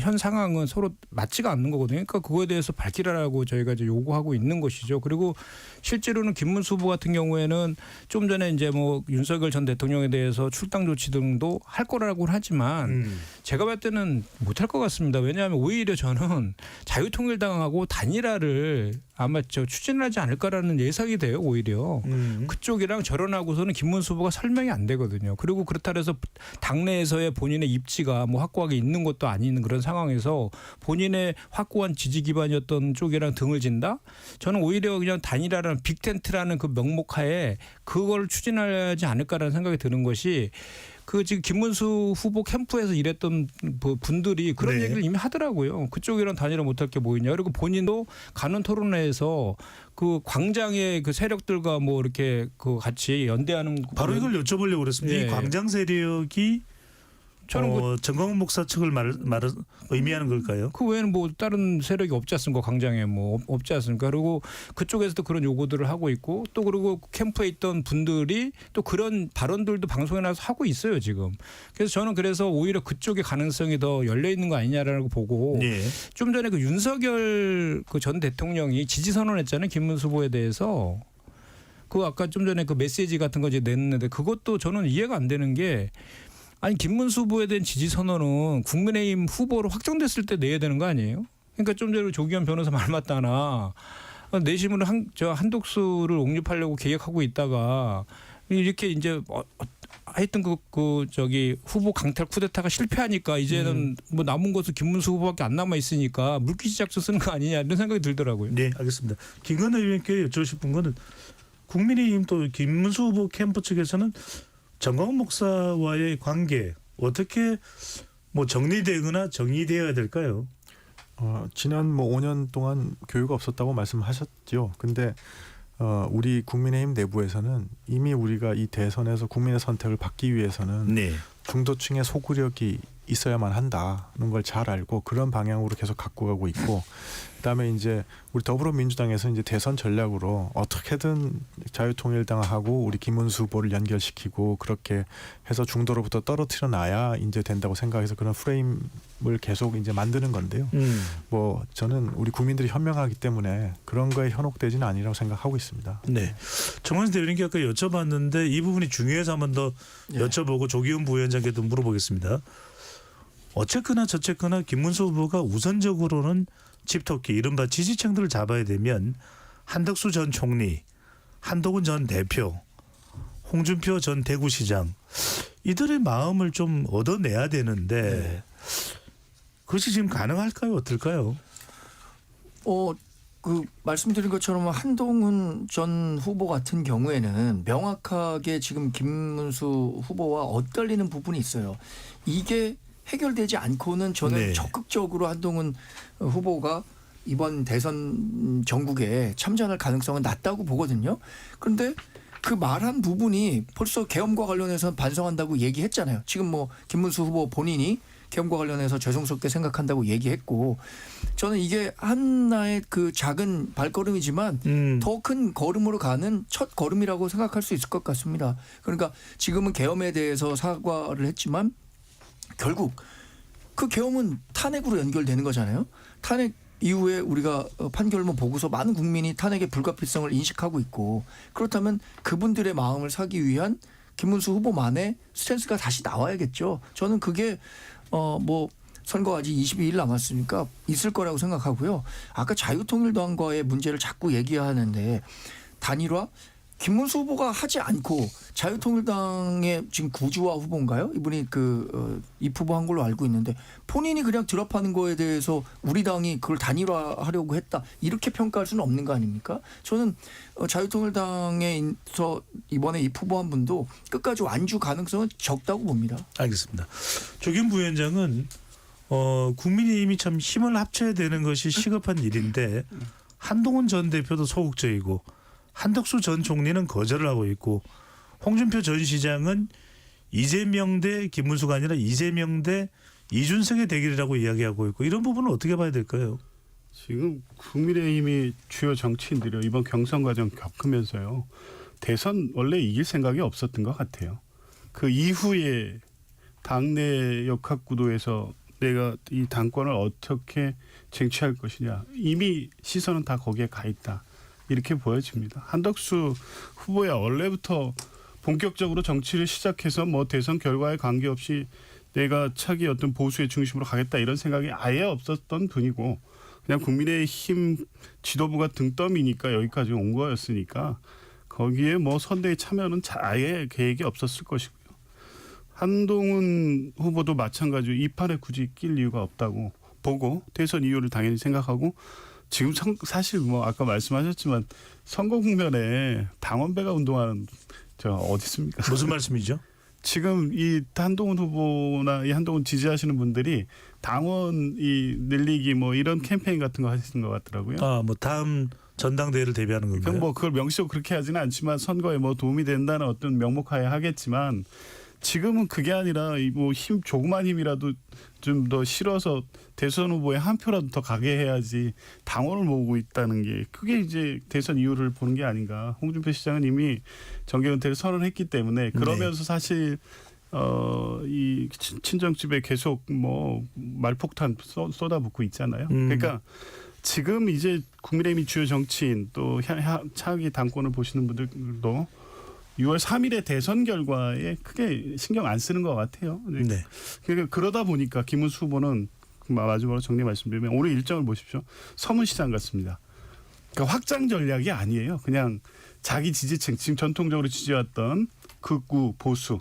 현 상황은 서로 맞지가 않는 거거든요. 그러니까 그거에 대해서 밝히라고 저희가 이제 요구하고 있는 것이죠. 그리고 실제로는 김문수 후보 같은 경우에는 좀 전에 이제 뭐 윤석열 전 대통령에 대해서 출당 조치 등도 할 거라고는 하지만 제가 봤을 때는 못할 것 같습니다. 왜냐하면 오히려 저는 자유통일당하고 단일화를 아마 추진하지 않을까라는 예상이 돼요. 오히려 그쪽이랑 절연하고서는 김문수 후보가 설명이 안 되거든요. 그리고 그렇다 해서 당내에서의 본인의 입지가 뭐 확고하게 있는 것도 아닌 그런 상황에서 본인의 확고한 지지 기반이었던 쪽이랑 등을 진다? 저는 오히려 그냥 단일화라는 빅텐트라는 그 명목하에 그걸 추진하지 않을까라는 생각이 드는 것이, 그 지금 김문수 후보 캠프에서 일했던 분들이 그런 네. 얘기를 이미 하더라고요. 그쪽이랑 단일화 못할 게 뭐 있냐. 그리고 본인도 가는 토론회에서 그 광장의 그 세력들과 뭐 이렇게 그 같이 연대하는, 바로 이걸 여쭤보려고 그랬습니다. 예. 이 광장 세력이 저는 정강훈 목사 측을 의미하는 걸까요? 그 외에는 뭐 다른 세력이 없지 않습니까? 광장에 뭐 없지 않습니까? 그리고 그쪽에서도 그런 요구들을 하고 있고, 또 그리고 캠프에 있던 분들이 또 그런 발언들도 방송에 나와서 하고 있어요 지금. 그래서 저는 그래서 오히려 그쪽의 가능성이 더 열려 있는 거 아니냐라고 보고, 예. 좀 전에 그 윤석열 그 전 대통령이 지지 선언했잖아요 김문수 후보에 대해서. 그 아까 좀 전에 그 메시지 같은 거 이제 냈는데 그것도 저는 이해가 안 되는 게, 아니 김문수 후보에 대한 지지 선언은 국민의힘 후보로 확정됐을 때 내야 되는 거 아니에요? 그러니까 좀 전에 조기현 변호사 말 맞다나 내심으로 한독수를 옹립하려고 계획하고 있다가 이렇게 이제 하여튼 저기 후보 강탈 쿠데타가 실패하니까 이제는 뭐 남은 것은 김문수 후보밖에 안 남아 있으니까 물귀지 작전 쓰는 거 아니냐 이런 생각이 들더라고요. 네, 알겠습니다. 김건희 의원께 여쭤보고 싶은 거는 국민의힘 또 김문수 후보 캠프 측에서는 정강훈 목사와의 관계 어떻게 뭐 정리되거나 정리되어야 될까요? 지난 뭐 5년 동안 교류가 없었다고 말씀하셨죠. 근데 우리 국민의힘 내부에서는 이미 우리가 이 대선에서 국민의 선택을 받기 위해서는 네. 중도층의 소구력이 있어야만 한다는 걸 잘 알고 그런 방향으로 계속 갖고 가고 있고, 그다음에 이제 우리 더불어민주당에서 이제 대선 전략으로 어떻게든 자유통일당하고 우리 김문수 후보를 연결시키고 그렇게 해서 중도로부터 떨어뜨려 놔야 이제 된다고 생각해서 그런 프레임을 계속 이제 만드는 건데요. 뭐 저는 우리 국민들이 현명하기 때문에 그런 거에 현혹되지는 아니라고 생각하고 있습니다. 네. 정원수 대변인께 아까 여쭤봤는데 이 부분이 중요해서 한 번 더 여쭤보고 조기훈 부위원장께도 물어보겠습니다. 어쨌거나 저쨌거나 김문수 후보가 우선적으로는 집토끼 이른바 지지층들을 잡아야 되면 한덕수 전 총리, 한동훈 전 대표, 홍준표 전 대구시장 이들의 마음을 좀 얻어내야 되는데 그것이 지금 가능할까요? 어떨까요? 그 말씀드린 것처럼 한동훈 전 후보 같은 경우에는 명확하게 지금 김문수 후보와 엇갈리는 부분이 있어요. 이게 해결되지 않고는 저는 네. 적극적으로 한동훈 후보가 이번 대선 전국에 참전할 가능성은 낮다고 보거든요. 그런데 그 말한 부분이 벌써 계엄과 관련해서 반성한다고 얘기했잖아요. 지금 뭐 김문수 후보 본인이 계엄과 관련해서 죄송스럽게 생각한다고 얘기했고 저는 이게 하나의 그 작은 발걸음이지만 더 큰 걸음으로 가는 첫 걸음이라고 생각할 수 있을 것 같습니다. 그러니까 지금은 계엄에 대해서 사과를 했지만 결국 그 계엄은 탄핵으로 연결되는 거잖아요. 탄핵 이후에 우리가 판결문 보고서 많은 국민이 탄핵의 불가피성을 인식하고 있고 그렇다면 그분들의 마음을 사기 위한 김문수 후보만의 스탠스가 다시 나와야겠죠. 저는 그게 뭐 선거가 아직 22일 남았으니까 있을 거라고 생각하고요. 아까 자유통일당과의 문제를 자꾸 얘기하는데 단일화 김문수 후보가 하지 않고 자유통일당의 지금 구주화 후보인가요? 이분이 입후보한 걸로 알고 있는데 본인이 그냥 드랍하는 거에 대해서 우리 당이 그걸 단일화하려고 했다 이렇게 평가할 수는 없는 거 아닙니까? 저는 자유통일당에서 이번에 입후보한 분도 끝까지 완주 가능성은 적다고 봅니다. 알겠습니다. 조경 부위원장은 국민의힘이 참 힘을 합쳐야 되는 것이 시급한 일인데 한동훈 전 대표도 소극적이고 한덕수 전 총리는 거절을 하고 있고 홍준표 전 시장은 이재명 대 김문수가 아니라 이재명 대 이준석의 대결이라고 이야기하고 있고 이런 부분은 어떻게 봐야 될까요? 지금 국민의힘이 주요 정치인들이 이번 경선 과정 겪으면서요. 대선 원래 이길 생각이 없었던 것 같아요. 그 이후에 당내 역학구도에서 내가 이 당권을 어떻게 쟁취할 것이냐. 이미 시선은 다 거기에 가 있다. 이렇게 보여집니다. 한덕수 후보야 원래부터 본격적으로 정치를 시작해서 뭐 대선 결과에 관계없이 내가 차기 어떤 보수의 중심으로 가겠다 이런 생각이 아예 없었던 분이고 그냥 국민의힘 지도부가 등 떠미니까 여기까지 온 거였으니까 거기에 뭐 선대에 참여는 아예 계획이 없었을 것이고요. 한동훈 후보도 마찬가지로 이 판에 굳이 낄 이유가 없다고 보고 대선 이유를 당연히 생각하고 지금 사실 뭐 아까 말씀하셨지만 선거 국면에 당원배가 운동하는 어디 있습니까? 무슨 말씀이죠? 지금 이 한동훈 후보나 이 한동훈 지지하시는 분들이 당원 늘리기 뭐 이런 캠페인 같은 거 하시는 것 같더라고요. 뭐 다음 전당대회를 대비하는 건가요? 그럼 뭐 그걸 명시적으로 그렇게 하지는 않지만 선거에 뭐 도움이 된다는 어떤 명목하에 하겠지만 지금은 그게 아니라 뭐 조그만 힘이라도 좀 더 실어서 대선 후보에 한 표라도 더 가게 해야지 당원을 모으고 있다는 게 그게 이제 대선 이유를 보는 게 아닌가. 홍준표 시장은 이미 정계 은퇴를 선언했기 때문에 그러면서 사실 이 친정집에 계속 뭐 말폭탄 쏟아붓고 있잖아요. 그러니까 지금 이제 국민의힘 주요 정치인 또 차기 당권을 보시는 분들도 6월 3일의 대선 결과에 크게 신경 안 쓰는 것 같아요. 네. 그러니까 그러다 보니까 김문수 후보는 마지막으로 정리 말씀드리면 오늘 일정을 보십시오. 서문시장 같습니다. 그러니까 확장 전략이 아니에요. 그냥 자기 지지층 지금 전통적으로 지지해왔던 극우 보수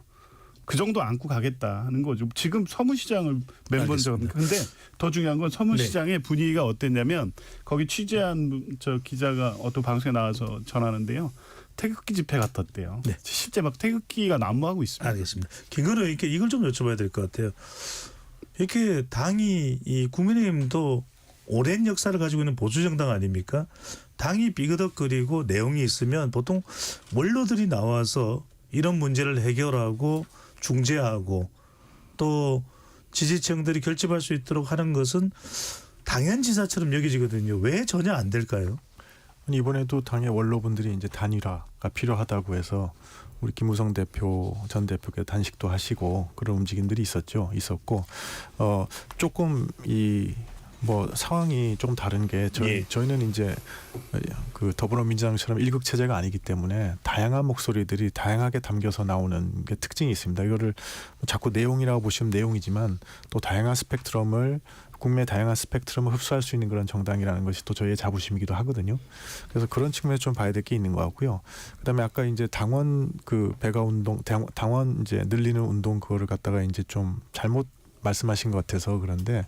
그 정도 안고 가겠다는 거죠. 지금 서문시장을 멤버죠. 그런데 더 중요한 건 서문시장의 분위기가 어땠냐면 거기 취재한 기자가 어떤 방송에 나와서 전하는데요. 태극기 집회 같았대요. 네. 실제 막 태극기가 난무하고 있습니다. 알겠습니다. 김건우 이렇게 이걸 좀 여쭤봐야 될 것 같아요. 이렇게 당이 이 국민의힘도 오랜 역사를 가지고 있는 보수 정당 아닙니까? 당이 삐그덕거리고 내용이 있으면 보통 원로들이 나와서 이런 문제를 해결하고 중재하고 또 지지층들이 결집할 수 있도록 하는 것은 당연지사처럼 여겨지거든요. 왜 전혀 안 될까요? 이번에도 당의 원로분들이 이제 단일화가 필요하다고 해서 우리 김무성 대표 전 대표께 단식도 하시고 그런 움직임들이 있었고 조금 뭐 상황이 좀 다른 게 저희는 이제 그 더불어민주당처럼 일극 체제가 아니기 때문에 다양한 목소리들이 다양하게 담겨서 나오는 게 특징이 있습니다. 이거를 자꾸 내용이라고 보시면 내용이지만 또 다양한 스펙트럼을 국민의 다양한 스펙트럼을 흡수할 수 있는 그런 정당이라는 것이 또 저희의 자부심이기도 하거든요. 그래서 그런 측면에서 좀 봐야 될 게 있는 것 같고요. 그다음에 아까 이제 당원 배가 운동, 당원 이제 늘리는 운동 그거를 갖다가 이제 좀 잘못 말씀하신 것 같아서 그런데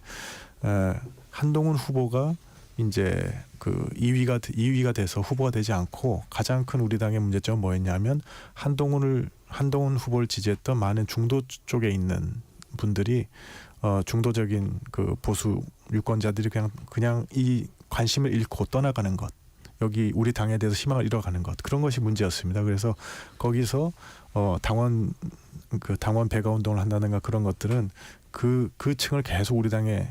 한동훈 후보가 이제 그 2위가 돼서 후보가 되지 않고 가장 큰 우리 당의 문제점은 뭐였냐면 한동훈 후보를 지지했던 많은 중도 쪽에 있는 분들이 중도적인 그 보수 유권자들이 그냥 이 관심을 잃고 떠나가는 것, 여기 우리 당에 대해서 희망을 잃어가는 것, 그런 것이 문제였습니다. 그래서 거기서 당원 그 당원 배가 운동을 한다든가 그런 것들은 그 층을 계속 우리 당에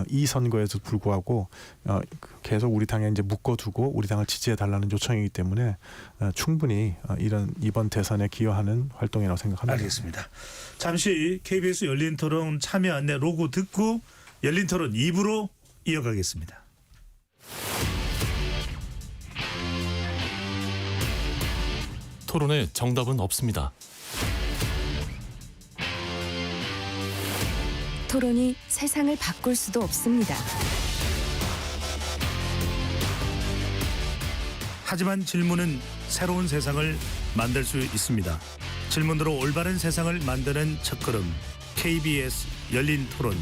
이 선거에도 불구하고 계속 우리 당에 이제 묶어두고 우리 당을 지지해 달라는 요청이기 때문에 충분히 이번 대선에 기여하는 활동이라고 생각합니다. 알겠습니다. 잠시 KBS 열린 토론 참여 안내 로고 듣고 열린 토론 2부로 이어가겠습니다. 토론에 정답은 없습니다. 토론이 세상을 바꿀 수도 없습니다. 하지만 질문은 새로운 세상을 만들 수 있습니다. 질문으로 올바른 세상을 만드는 첫걸음 KBS 열린 토론.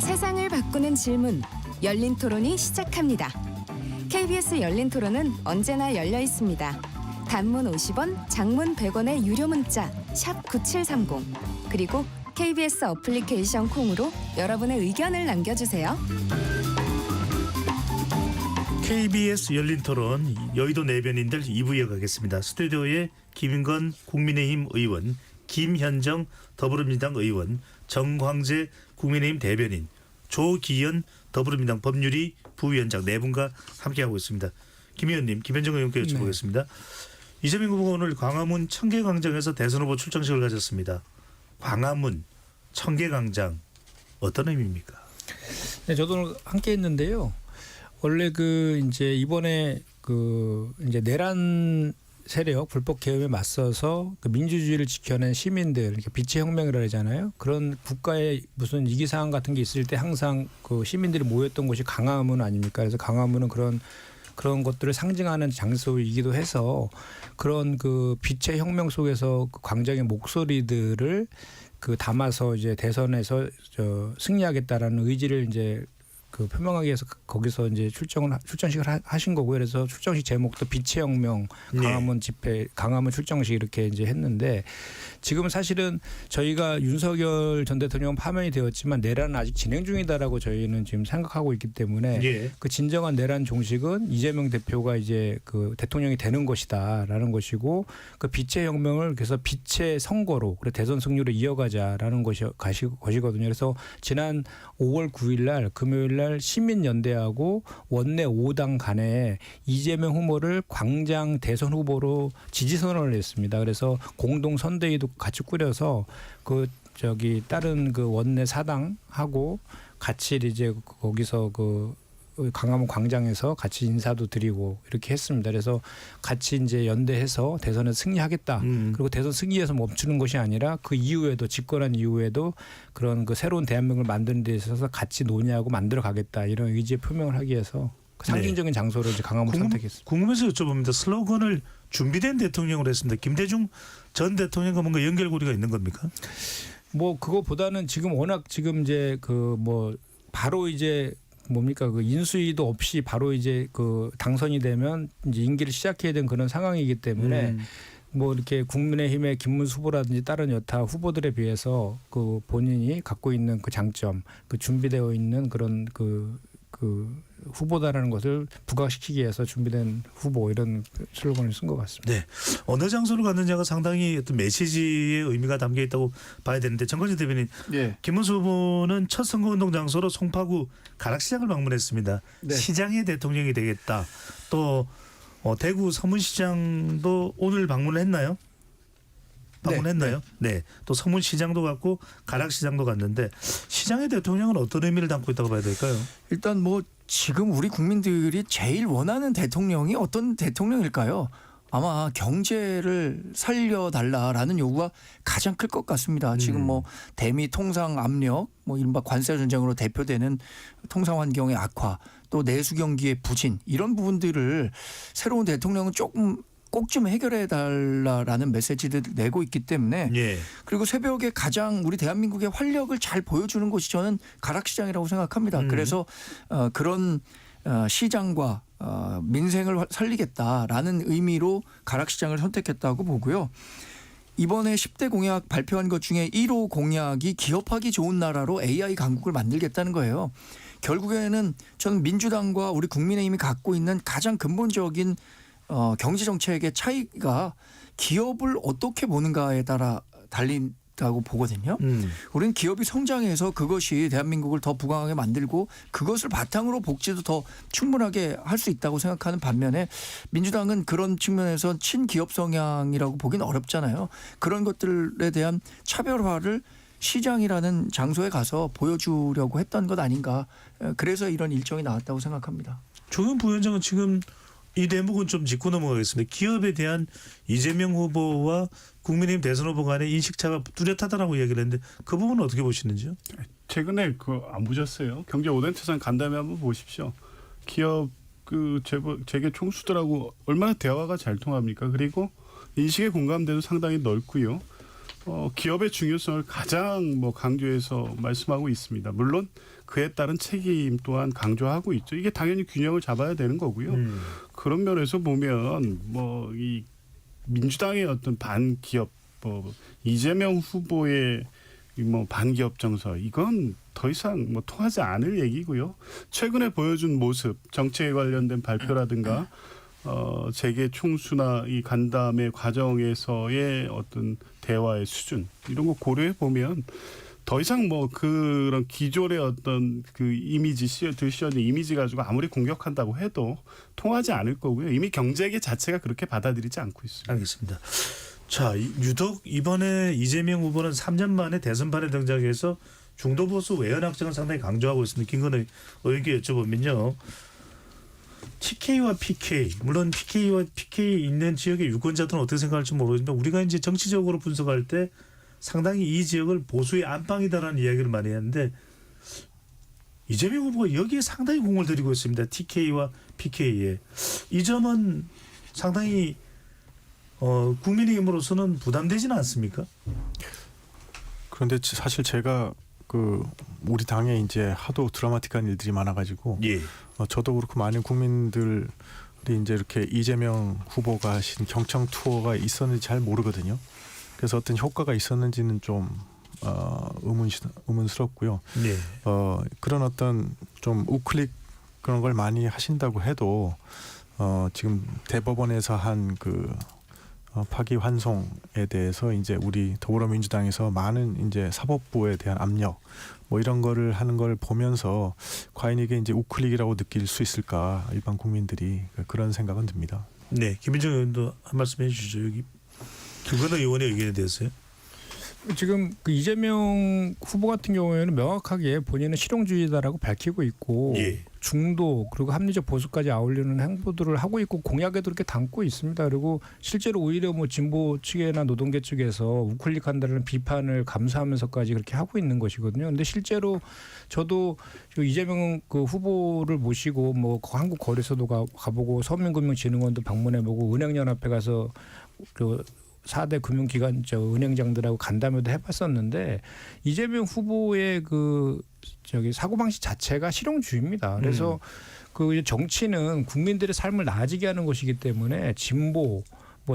세상을 바꾸는 질문, 열린 토론이 시작합니다. KBS 열린 토론은 언제나 열려 있습니다. 단문 50원, 장문 100원의 유료 문자 샵 9730 그리고 KBS 어플리케이션 콩으로 여러분의 의견을 남겨주세요. KBS 열린 토론 여의도 내변인들 2부 이어가겠습니다. 스튜디오에 김인건 국민의힘 의원, 김현정 더불어민주당 의원, 정광재 국민의힘 대변인, 조기현 더불어민주당 법률위 부위원장 네 분과 함께하고 있습니다. 김 의원님, 김현정 의원께 여쭤보겠습니다. 이재명 후보가 오늘 광화문 청계광장에서 대선 후보 출정식을 가졌습니다. 광화문 청계광장 어떤 의미입니까? 네, 저도 오늘 함께 했는데요. 원래 이제 이번에 이제 내란 세력 불법 계엄에 맞서서 민주주의를 지켜낸 시민들, 이렇게 빛의 혁명이라 하잖아요. 그런 국가의 무슨 위기 상황 같은 게 있을 때 항상 시민들이 모였던 곳이 광화문 아닙니까? 그래서 광화문은 그런 것들을 상징하는 장소이기도 해서 그런 빛의 혁명 속에서 광장의 목소리들을 담아서 이제 대선에서 승리하겠다라는 의지를 이제 표명하기 위해서 거기서 이제 출정식을 하신 거고요. 그래서 출정식 제목도 빛의 혁명, 광화문 집회, 광화문 출정식 이렇게 이제 했는데 지금 사실은 저희가 윤석열 전 대통령 파면이 되었지만 내란은 아직 진행 중이다라고 저희는 지금 생각하고 있기 때문에 그 진정한 내란 종식은 이재명 대표가 이제 대통령이 되는 것이다라는 것이고 그 빛의 혁명을 그래서 빛의 선거로 그래 대선 승리로 이어가자라는 것이거든요. 그래서 지난 5월 9일 날 금요일 날 시민연대하고 원내 5당 간에 이재명 후보를 광장 대선 후보로 지지 선언을 했습니다. 그래서 공동 선대위도 같이 꾸려서 다른 원내 4당하고 같이 이제 거기서 광화문 광장에서 같이 인사도 드리고 이렇게 했습니다. 그래서 같이 이제 연대해서 대선에 승리하겠다. 그리고 대선 승리에서 멈추는 것이 아니라 그 이후에도 집권한 이후에도 그런 새로운 대한민국을 만드는 데 있어서 같이 논의하고 만들어 가겠다. 이런 의지의 표명을 하기 위해서 상징적인 장소로 이제 광화문 선택했습니다. 궁금해서 여쭤봅니다. 슬로건을 준비된 대통령으로 했습니다. 김대중 전 대통령과 뭔가 연결고리가 있는 겁니까? 그거보다는 지금 워낙 지금 이제 바로 이제 뭡니까 인수위도 없이 바로 이제 당선이 되면 이제 임기를 시작해야 되는 그런 상황이기 때문에 이렇게 국민의힘의 김문수 후보라든지 다른 여타 후보들에 비해서 본인이 갖고 있는 장점, 준비되어 있는 그런 후보다라는 것을 부각시키기 위해서 준비된 후보 이런 슬로건을 쓴 것 같습니다. 네, 어느 장소를 갔느냐가 상당히 어떤 메시지의 의미가 담겨 있다고 봐야 되는데 정건진 대변인, 김문수 후보는 첫 선거운동 장소로 송파구 가락시장을 방문했습니다. 시장의 대통령이 되겠다. 또 대구 서문시장도 오늘 방문을 했나요? 방문했나요? 네. 또 서문시장도 갔고 가락시장도 갔는데 시장의 대통령은 어떤 의미를 담고 있다고 봐야 될까요? 일단 지금 우리 국민들이 제일 원하는 대통령이 어떤 대통령일까요? 아마 경제를 살려달라라는 요구가 가장 클 것 같습니다. 지금 대미 통상 압력, 이른바 관세 전쟁으로 대표되는 통상 환경의 악화, 또 내수 경기의 부진 이런 부분들을 새로운 대통령은 꼭 좀 해결해 달라라는 메시지를 내고 있기 때문에 그리고 새벽에 가장 우리 대한민국의 활력을 잘 보여주는 곳이 저는 가락시장이라고 생각합니다. 그래서 그런 시장과 민생을 살리겠다라는 의미로 가락시장을 선택했다고 보고요. 이번에 10대 공약 발표한 것 중에 1호 공약이 기업하기 좋은 나라로 AI 강국을 만들겠다는 거예요. 결국에는 저는 민주당과 우리 국민의힘이 갖고 있는 가장 근본적인 경제 정책의 차이가 기업을 어떻게 보는가에 따라 달린다고 보거든요. 우리는 기업이 성장해서 그것이 대한민국을 더 부강하게 만들고 그것을 바탕으로 복지도 더 충분하게 할 수 있다고 생각하는 반면에 민주당은 그런 측면에서 친기업 성향이라고 보기는 어렵잖아요. 그런 것들에 대한 차별화를 시장이라는 장소에 가서 보여주려고 했던 것 아닌가. 그래서 이런 일정이 나왔다고 생각합니다. 조현 부위원장은 지금 이 대목은 좀 짚고 넘어가겠습니다. 기업에 대한 이재명 후보와 국민의힘 대선 후보 간의 인식차가 뚜렷하다라고 이야기를 했는데 그 부분은 어떻게 보시는지요? 최근에 그거 안 보셨어요? 경제 5대 태산 간담회 한번 보십시오. 기업 그 재계 총수들하고 얼마나 대화가 잘 통합니까? 그리고 인식의 공감대도 상당히 넓고요. 기업의 중요성을 가장 강조해서 말씀하고 있습니다. 물론 그에 따른 책임 또한 강조하고 있죠. 이게 당연히 균형을 잡아야 되는 거고요. 그런 면에서 보면 이 민주당의 어떤 반기업 이재명 후보의 반기업 정서 이건 더 이상 통하지 않을 얘기고요. 최근에 보여준 모습 정책에 관련된 발표라든가 재계 총수나 이 간담회 과정에서의 어떤 대화의 수준 이런 거 고려해 보면 더 이상 그런 기존의 어떤 그 이미지 드시는 이미지 가지고 아무리 공격한다고 해도 통하지 않을 거고요. 이미 경제계 자체가 그렇게 받아들이지 않고 있습니다. 알겠습니다. 자, 유독 이번에 이재명 후보는 3년 만에 대선판에 등장해서 중도 보수 외연 확장을 상당히 강조하고 있습니다. 김건희 의원께 여쭤보면요. TK와 PK, 물론 TK와 PK 있는 지역의 유권자들은 어떻게 생각할지 모르겠지만 우리가 이제 정치적으로 분석할 때 상당히 이 지역을 보수의 안방이다라는 이야기를 많이 하는데 이재명 후보가 여기에 상당히 공을 들이고 있습니다. TK와 PK에. 이 점은 상당히 국민의힘으로서는 부담되지는 않습니까? 그런데 사실 제가 우리 당에 이제 하도 드라마틱한 일들이 많아가지고 예. 저도 그렇고 많은 국민들이 이제 이렇게 이재명 후보가 하신 경청 투어가 있었는지 잘 모르거든요. 그래서 어떤 효과가 있었는지는 좀 의문스럽고요. 네. 그런 어떤 좀 우클릭 그런 걸 많이 하신다고 해도 지금 대법원에서 한 파기환송에 대해서 이제 우리 더불어민주당에서 많은 이제 사법부에 대한 압력 이런 거를 하는 걸 보면서 과연 이게 이제 우클릭이라고 느낄 수 있을까 일반 국민들이 그런 생각은 듭니다. 네, 김민정 의원도 한 말씀 해주시죠. 여기 김건희 의원의 의견에 대해서요. 지금 이재명 후보 같은 경우에는 명확하게 본인은 실용주의다라고 밝히고 있고 예. 중도 그리고 합리적 보수까지 아울리는 행보들을 하고 있고 공약에도 이렇게 담고 있습니다. 그리고 실제로 오히려 진보 측이나 노동계 측에서 우클릭한다는 비판을 감수하면서까지 그렇게 하고 있는 것이거든요. 그런데 실제로 저도 이재명 후보를 모시고 한국 거래소도 가보고 서민금융진흥원도 방문해보고 은행연합회 가서 4대 금융기관 은행장들하고 간담회도 해봤었는데 이재명 후보의 사고방식 자체가 실용주의입니다. 그래서 정치는 국민들의 삶을 나아지게 하는 것이기 때문에 진보,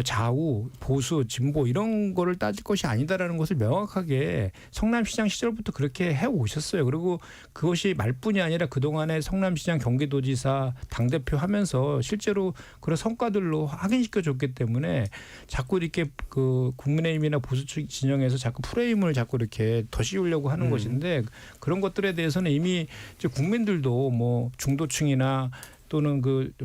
좌우, 보수, 진보 이런 거를 따질 것이 아니다라는 것을 명확하게 성남시장 시절부터 그렇게 해오셨어요. 그리고 그것이 말뿐이 아니라 그동안에 성남시장 경기도지사 당대표 하면서 실제로 그런 성과들로 확인시켜줬기 때문에 자꾸 이렇게 국민의힘이나 보수 측 진영에서 자꾸 프레임을 자꾸 이렇게 더 씌우려고 하는 것인데 그런 것들에 대해서는 이미 이제 국민들도 중도층이나 또는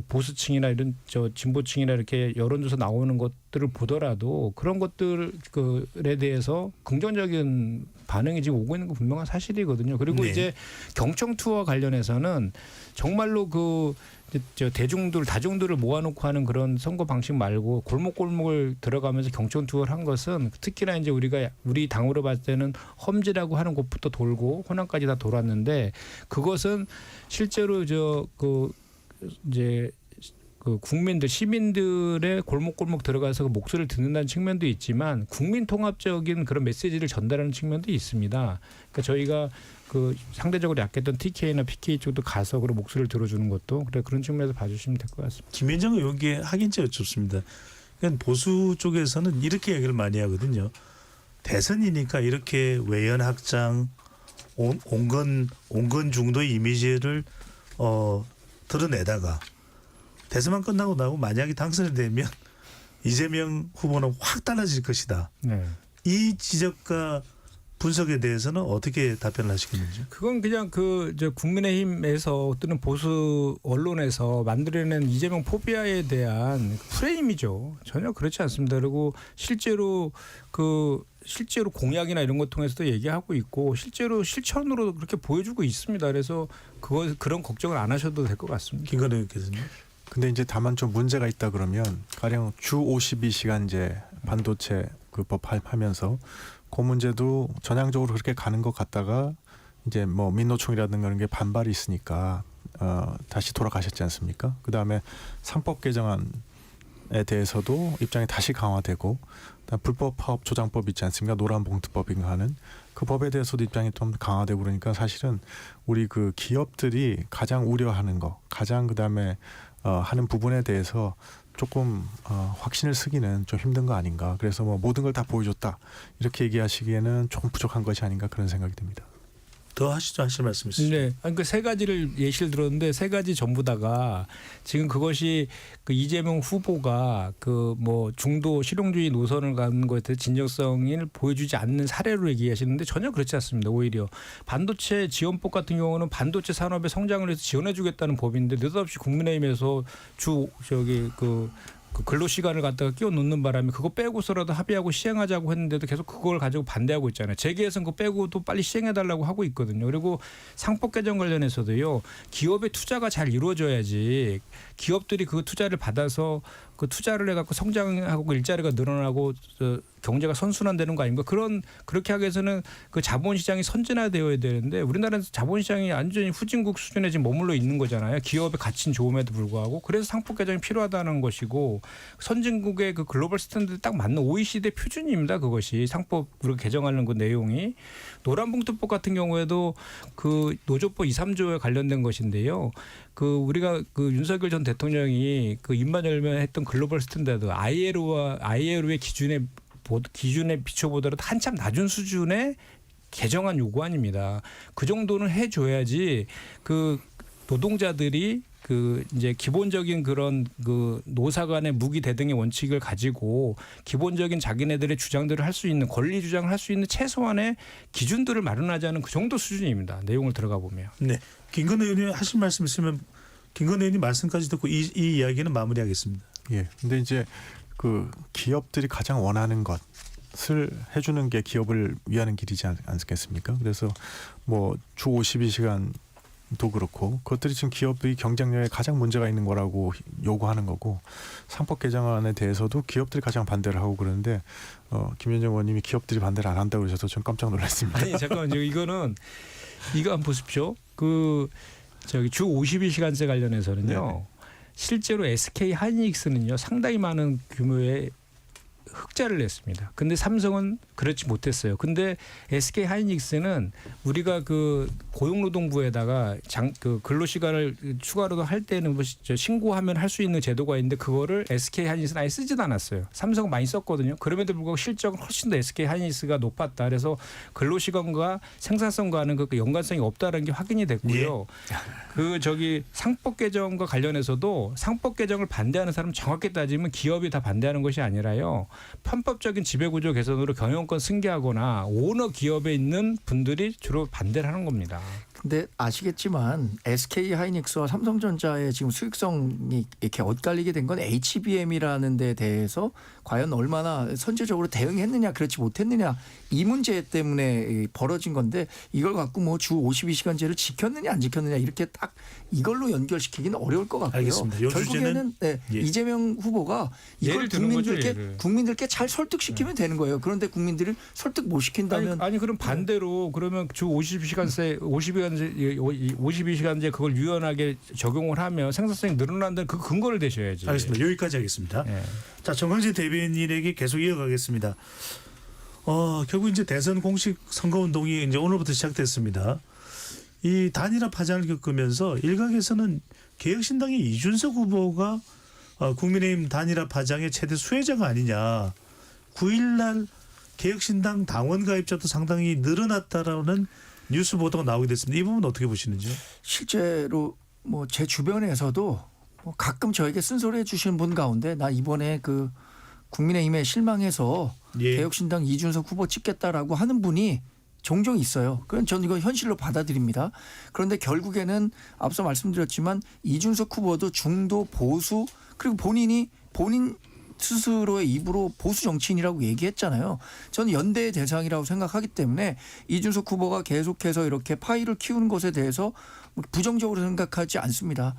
보수층이나 이런 진보층이나 이렇게 여론조사 나오는 것들을 보더라도 그런 것들에 대해서 긍정적인 반응이 지금 오고 있는 건 분명한 사실이거든요. 그리고 네. 이제 경청 투어 관련해서는 정말로 다중들을 모아놓고 하는 그런 선거 방식 말고 골목골목을 들어가면서 경청 투어를 한 것은 특히나 이제 우리 당으로 봤을 때는 험지라고 하는 곳부터 돌고 호남까지 다 돌았는데 그것은 실제로 국민들 시민들의 골목골목 들어가서 목소리를 듣는다는 측면도 있지만 국민 통합적인 그런 메시지를 전달하는 측면도 있습니다. 그러니까 저희가 상대적으로 약했던 TK나 PK 쪽도 가서 그런 목소리를 들어주는 것도 그런 측면에서 봐주시면 될 것 같습니다. 김민정 의원께 확인제 여쭙습니다. 그러니까 보수 쪽에서는 이렇게 얘기를 많이 하거든요. 대선이니까 이렇게 외연 확장, 온건 중도의 이미지를 드러내다가 대선만 끝나고 나고 만약에 당선이 되면 이재명 후보는 확 달라질 것이다. 네. 이 지적과 분석에 대해서는 어떻게 답변을 하시겠는지? 그건 그냥 저 국민의힘에서 또는 보수 언론에서 만들어낸 이재명 포비아에 대한 프레임이죠. 전혀 그렇지 않습니다. 그리고 실제로 공약이나 이런 것 통해서도 얘기하고 있고 실제로 실천으로 그렇게 보여주고 있습니다. 그래서 그런 걱정을 안 하셔도 될 것 같습니다. 김건희 의원께서는. 근데 이제 다만 좀 문제가 있다 그러면 가령 주 52시간제 반도체 그 법 하면서 그 문제도 전향적으로 그렇게 가는 것 같다가 이제 뭐 민노총이라든가 그런 게 반발이 있으니까 다시 돌아가셨지 않습니까? 그 다음에 3법 개정안에 대해서도 입장이 다시 강화되고 불법 파업 조장법 있지 않습니까? 노란봉투법인가 하는 그 법에 대해서도 입장이 좀 강화되고 그러니까 사실은 우리 그 기업들이 가장 우려하는 거, 가장 그 다음에 하는 부분에 대해서 조금 확신을 쓰기는 좀 힘든 거 아닌가. 그래서 뭐 모든 걸 다 보여줬다 이렇게 얘기하시기에는 조금 부족한 것이 아닌가 그런 생각이 듭니다. 더 하실 말씀 있으시죠? 네, 그 세 가지를 예시를 들었는데 세 가지 전부 다가 지금 그것이 그 이재명 후보가 그 뭐 중도 실용주의 노선을 가는 것에 대해 진정성을 보여주지 않는 사례로 얘기하시는데 전혀 그렇지 않습니다. 오히려 반도체 지원법 같은 경우는 반도체 산업의 성장을 위해서 지원해주겠다는 법인데 느닷없이 국민의힘에서 그 근로 시간을 갖다가 끼워 넣는 바람에 그거 빼고서라도 합의하고 시행하자고 했는데도 계속 그걸 가지고 반대하고 있잖아요. 재계에서는 그거 빼고도 빨리 시행해달라고 하고 있거든요. 그리고 상법 개정 관련해서도요. 기업의 투자가 잘 이루어져야지 기업들이 그 투자를 받아서 그 투자를 해갖고 성장하고 일자리가 늘어나고 경제가 선순환되는 거 아닌가? 그렇게 하기 위해서는 그 자본시장이 선진화되어야 되는데 우리나라에서 자본시장이 완전히 후진국 수준에 지금 머물러 있는 거잖아요. 기업의 가치는 좋음에도 불구하고 그래서 상법 개정이 필요하다는 것이고 선진국의 그 글로벌 스탠드에 딱 맞는 OECD 표준입니다. 그것이 상법으로 개정하는 그 내용이 노란봉투법 같은 경우에도 그 노조법 2, 3조에 관련된 것인데요. 그 우리가 그 윤석열 전 대통령이 그 입만 열면 했던 글로벌 스탠다드 ILO의 기준에 비춰보더라도 한참 낮은 수준의 개정안 요구안입니다. 그 정도는 해줘야지 그 노동자들이 그 이제 기본적인 그런 그 노사 간의 무기 대등의 원칙을 가지고 기본적인 자기네들의 주장들을 할 수 있는 권리 주장을 할 수 있는 최소한의 기준들을 마련하자는 그 정도 수준입니다. 내용을 들어가 보면. 네, 김건희 의원님 하실 말씀 있으면 김건희 의원님 말씀까지 듣고 이 이야기는 마무리하겠습니다. 예. 근데 이제 그 기업들이 가장 원하는 것을 해주는 게 기업을 위하는 길이지 않겠습니까? 그래서 뭐 주 52시간도 그렇고 그것들이 지금 기업의 경쟁력에 가장 문제가 있는 거라고 요구하는 거고 상법 개정안에 대해서도 기업들이 가장 반대를 하고 그러는데 김현정 의원님이 기업들이 반대를 안 한다고 그러셔서 좀 깜짝 놀랐습니다. 아니 잠깐만요. 이거 한번 보십시오. 주 52시간제 관련해서는요. 네네. 실제로 SK 하이닉스는요. 상당히 많은 규모의 흑자를 냈습니다. 근데 삼성은 그렇지 못했어요. 근데 SK 하이닉스는 우리가 그 고용노동부에다가 그 근로 시간을 추가로도 할 때는 뭐 신고하면 할 수 있는 제도가 있는데 그거를 SK 하이닉스는 아예 쓰지도 않았어요. 삼성은 많이 썼거든요. 그럼에도 불구하고 실적은 훨씬 더 SK 하이닉스가 높았다. 그래서 근로 시간과 생산성과는 그 연관성이 없다는 게 확인이 됐고요. 예. 상법 개정과 관련해서도 상법 개정을 반대하는 사람은 정확히 따지면 기업이 다 반대하는 것이 아니라요. 편법적인 지배구조 개선으로 경영권 승계하거나 오너 기업에 있는 분들이 주로 반대를 하는 겁니다. 근데 아시겠지만 SK 하이닉스와 삼성전자의 지금 수익성이 이렇게 엇갈리게 된 건 HBM이라는 데 대해서 과연 얼마나 선제적으로 대응했느냐 그렇지 못했느냐 이 문제 때문에 벌어진 건데 이걸 갖고 뭐 주 52시간제를 지켰느냐 안 지켰느냐 이렇게 딱 이걸로 연결시키기는 어려울 것 같고요. 알겠습니다. 결국에는 이재명 후보가 이걸 국민들께 잘 설득시키면 되는 거예요. 그런데 국민들이 설득 못 시킨다면 아니 그럼 반대로 그러면 주 52시간제 그걸 유연하게 적용을 하면 생산성이 늘어난다는 그 근거를 대셔야지. 알겠습니다. 여기까지 하겠습니다. 네. 자, 정강진 대변인에게 계속 이어가겠습니다. 결국 이제 대선 공식 선거운동이 이제 오늘부터 시작됐습니다. 이 단일화 파장을 겪으면서 일각에서는 개혁신당의 이준석 후보가 국민의힘 단일화 파장의 최대 수혜자가 아니냐. 9일날 개혁신당 당원 가입자도 상당히 늘어났다라는 뉴스 보도가 나오게 됐습니다. 이 부분 어떻게 보시는지요? 실제로 뭐 제 주변에서도 뭐 가끔 저에게 쓴소리해 주시는 분 가운데 나 이번에 그 국민의힘에 실망해서 예. 개혁신당 이준석 후보 찍겠다라고 하는 분이 종종 있어요. 그건 저는 이거 현실로 받아들입니다. 그런데 결국에는 앞서 말씀드렸지만 이준석 후보도 중도 보수 그리고 본인 스스로의 입으로 보수 정치인이라고 얘기했잖아요. 저는 연대의 대상이라고 생각하기 때문에 이준석 후보가 계속해서 이렇게 파이를 키우는 것에 대해서 부정적으로 생각하지 않습니다.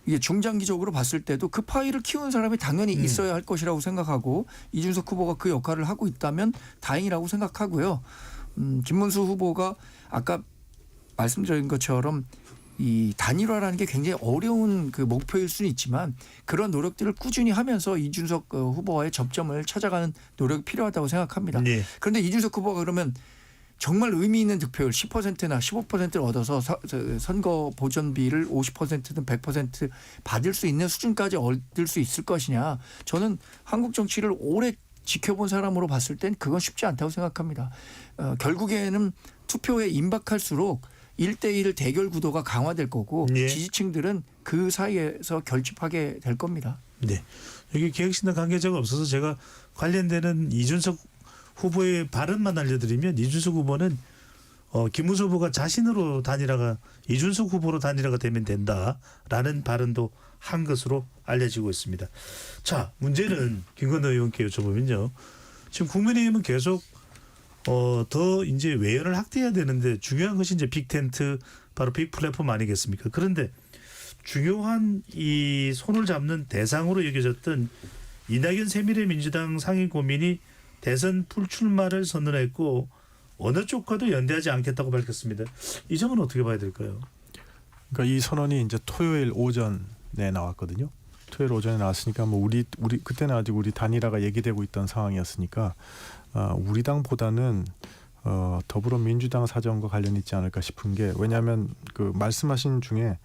이게 중장기적으로 봤을 때도 그 파이를 키우는 사람이 당연히 있어야 할 것이라고 생각하고 이준석 후보가 그 역할을 하고 있다면 다행이라고 생각하고요. 김문수 후보가 아까 말씀드린 것처럼 이 단일화라는 게 굉장히 어려운 그 목표일 수는 있지만 그런 노력들을 꾸준히 하면서 이준석 후보와의 접점을 찾아가는 노력이 필요하다고 생각합니다. 네. 그런데 이준석 후보가 그러면 정말 의미 있는 득표율 10%나 15%를 얻어서 선거 보전비를 50%든 100% 받을 수 있는 수준까지 얻을 수 있을 것이냐. 저는 한국 정치를 오래 지켜본 사람으로 봤을 땐 그건 쉽지 않다고 생각합니다. 결국에는 투표에 임박할수록 1대1 대결 구도가 강화될 거고 네. 지지층들은 그 사이에서 결집하게 될 겁니다. 네. 여기 개혁신당 관계자가 없어서 제가 관련되는 이준석 후보의 발언만 알려드리면 이준석 후보는 김문수 후보가 자신으로 단일화가 이준석 후보로 단일화가 되면 된다라는 발언도 한 것으로 알려지고 있습니다. 자, 문제는 김건희 의원께 여쭤보면요. 지금 국민의힘은 계속 더 이제 외연을 확대해야 되는데 중요한 것이 이제 빅텐트 바로 빅 플랫폼 아니겠습니까? 그런데 중요한 이 손을 잡는 대상으로 여겨졌던 이낙연 새미래민주당 상임 고민이 대선 불출마를 선언했고 어느 쪽과도 연대하지 않겠다고 밝혔습니다. 이 점은 어떻게 봐야 될까요? 그러니까 이 선언이 이제 토요일 오전에 나왔거든요. 토요일 오전에 나왔으니까 뭐 우리 그때는 아직 우리 단일화가 얘기되고 있던 상황이었으니까 우리 당보다는 더불어민주당 사정과 관련이 있지 않을까 싶은 게 왜냐하면 그 말씀하신 중에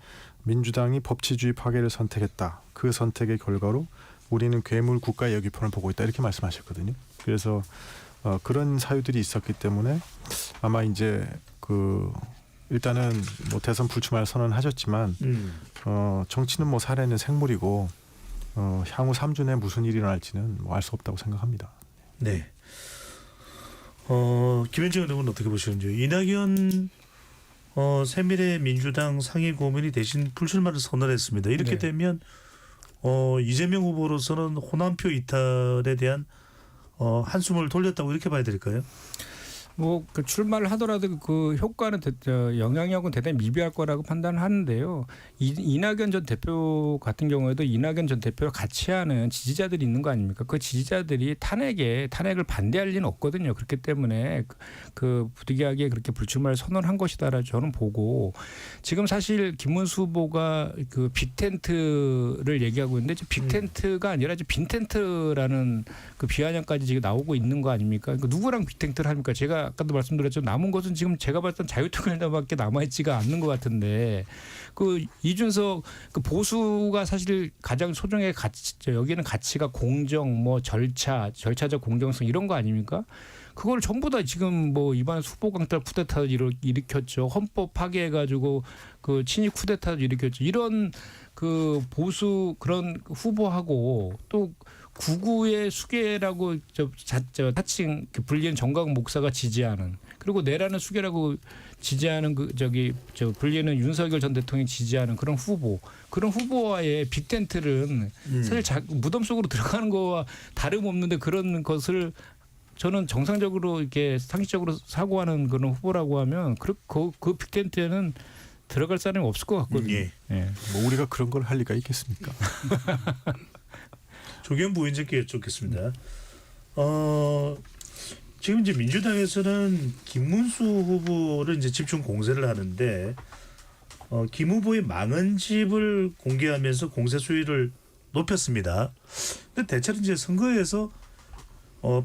민주당이 법치주의 파괴를 선택했다. 그 선택의 결과로 우리는 괴물 국가의 여기편을 보고 있다 이렇게 말씀하셨거든요. 그래서 그런 사유들이 있었기 때문에 아마 이제 그 일단은 뭐 대선 불출마를 선언하셨지만 정치는 뭐 살아있는 생물이고 향후 3주 내에 무슨 일이 일어날지는 뭐 알 수 없다고 생각합니다. 네. 김현정 의원은 어떻게 보시는지요? 이낙연 새미래민주당 상임 고문이 대신 불출마를 선언했습니다. 이렇게 네. 되면 이재명 후보로서는 호남표 이탈에 대한 한숨을 돌렸다고 이렇게 봐야 될까요? 뭐 그 출마를 하더라도 그 효과는 영향력은 대단히 미비할 거라고 판단을 하는데요. 이낙연 전 대표 같은 경우에도 이낙연 전 대표와 같이 하는 지지자들이 있는 거 아닙니까? 그 지지자들이 탄핵을 반대할 리는 없거든요. 그렇기 때문에 그 부득이하게 그렇게 불출마를 선언한 것이다라 저는 보고 지금 사실 김문수 후보가 그 빅텐트를 얘기하고 있는데 빅텐트가 아니라 이제 빈텐트라는 그 비아냥까지 지금 나오고 있는 거 아닙니까? 그러니까 누구랑 빅텐트를 합니까? 제가 아까도 말씀드렸죠. 남은 것은 지금 제가 봤던 자유통일당밖에 남아있지가 않는 것 같은데 그 이준석 그 보수가 사실 가장 소중의 가치 여기는 가치가 공정 뭐 절차적 공정성 이런 거 아닙니까? 그걸 전부 다 지금 뭐 이번에 후보 강탈 쿠데타도 일으켰죠. 헌법 파괴해가지고 그 친일 쿠데타도 일으켰죠. 이런 그 보수 그런 후보하고 또 구구의 수계라고 사칭 불리는 정광 목사가 지지하는 그리고 내라는 수계라고 지지하는 불리는 윤석열 전 대통령이 지지하는 그런 후보와의 빅텐트는 사실 무덤 속으로 들어가는 거와 다름없는데 그런 것을 저는 정상적으로 이렇게 상식적으로 사고하는 그런 후보라고 하면 그 빅텐트에는 들어갈 사람이 없을 것 같거든요. 예. 예. 뭐 우리가 그런 걸 할 리가 있겠습니까? 조경 부위원장께 여쭙겠습니다. 지금 이제 민주당에서는 김문수 후보를 이제 집중 공세를 하는데 김 후보의 망한 집을 공개하면서 공세 수위를 높였습니다. 근데 대체로 이제 선거에서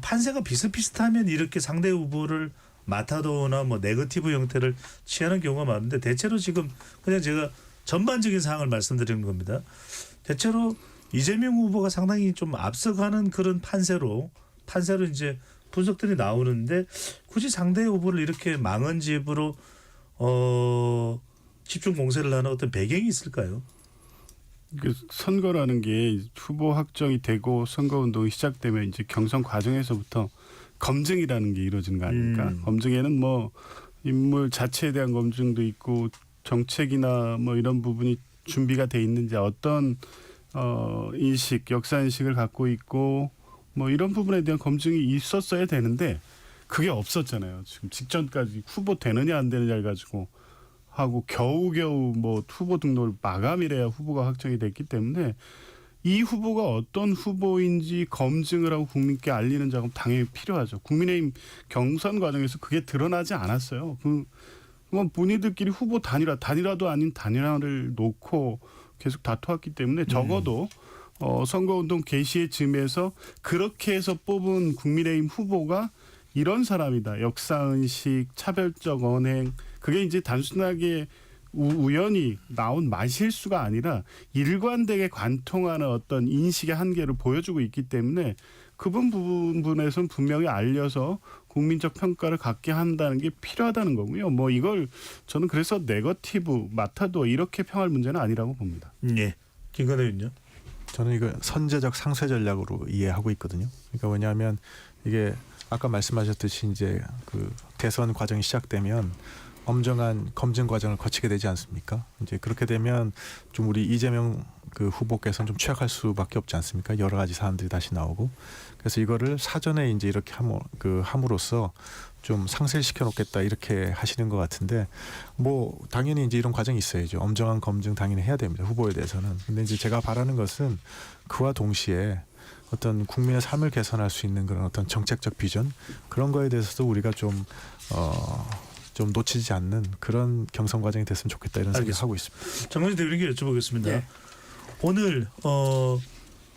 판세가 비슷비슷하면 이렇게 상대 후보를 마타도나 뭐 네거티브 형태를 취하는 경우가 많은데 대체로 지금 그냥 제가 전반적인 상황을 말씀드리는 겁니다. 대체로 이재명 후보가 상당히 좀 앞서가는 그런 판세로 이제 분석들이 나오는데 굳이 상대 후보를 이렇게 망언집으로 집중 공세를 하는 어떤 배경이 있을까요? 그 선거라는 게 후보 확정이 되고 선거 운동이 시작되면 이제 경선 과정에서부터 검증이라는 게 이루어지는 거 아닙니까? 검증에는 뭐 인물 자체에 대한 검증도 있고 정책이나 뭐 이런 부분이 준비가 돼 있는지 어떤 인식, 역사 인식을 갖고 있고 뭐 이런 부분에 대한 검증이 있었어야 되는데 그게 없었잖아요. 지금 직전까지 후보 되느냐 안 되느냐를 가지고 하고 겨우겨우 뭐 후보 등록을 마감이래야 후보가 확정이 됐기 때문에 이 후보가 어떤 후보인지 검증을 하고 국민께 알리는 작업 당연히 필요하죠. 국민의힘 경선 과정에서 그게 드러나지 않았어요. 그건 본인들끼리 후보 단일화도 아닌 단일화를 놓고 계속 다투었기 때문에 적어도 선거운동 개시의 즈음에서 그렇게 해서 뽑은 국민의힘 후보가 이런 사람이다. 역사의식, 차별적 언행. 그게 이제 단순하게 우연히 나온 말실수가 아니라 일관되게 관통하는 어떤 인식의 한계를 보여주고 있기 때문에 그 부분에서는 분명히 알려서 국민적 평가를 갖게 한다는 게 필요하다는 거고요. 뭐 이걸 저는 그래서 네거티브, 마타도 이렇게 평할 문제는 아니라고 봅니다. 네. 김건희 의원요? 저는 이거 선제적 상쇄 전략으로 이해하고 있거든요. 그러니까 왜냐하면 이게 아까 말씀하셨듯이 이제 그 대선 과정이 시작되면 엄정한 검증 과정을 거치게 되지 않습니까? 이제 그렇게 되면 좀 우리 이재명 그 후보께서는 좀 취약할 수밖에 없지 않습니까? 여러 가지 사안들이 다시 나오고 그래서 이거를 사전에 이제 이렇게 함으로써 좀 상쇄시켜 놓겠다 이렇게 하시는 것 같은데 뭐 당연히 이제 이런 과정이 있어야죠. 엄정한 검증 당연히 해야 됩니다. 후보에 대해서는. 근데 이제 제가 바라는 것은 그와 동시에 어떤 국민의 삶을 개선할 수 있는 그런 어떤 정책적 비전 그런 거에 대해서도 우리가 좀 놓치지 않는 그런 경선 과정이 됐으면 좋겠다 이런 생각하고 있습니다. 정건희 대변인께 여쭤보겠습니다. 네. 오늘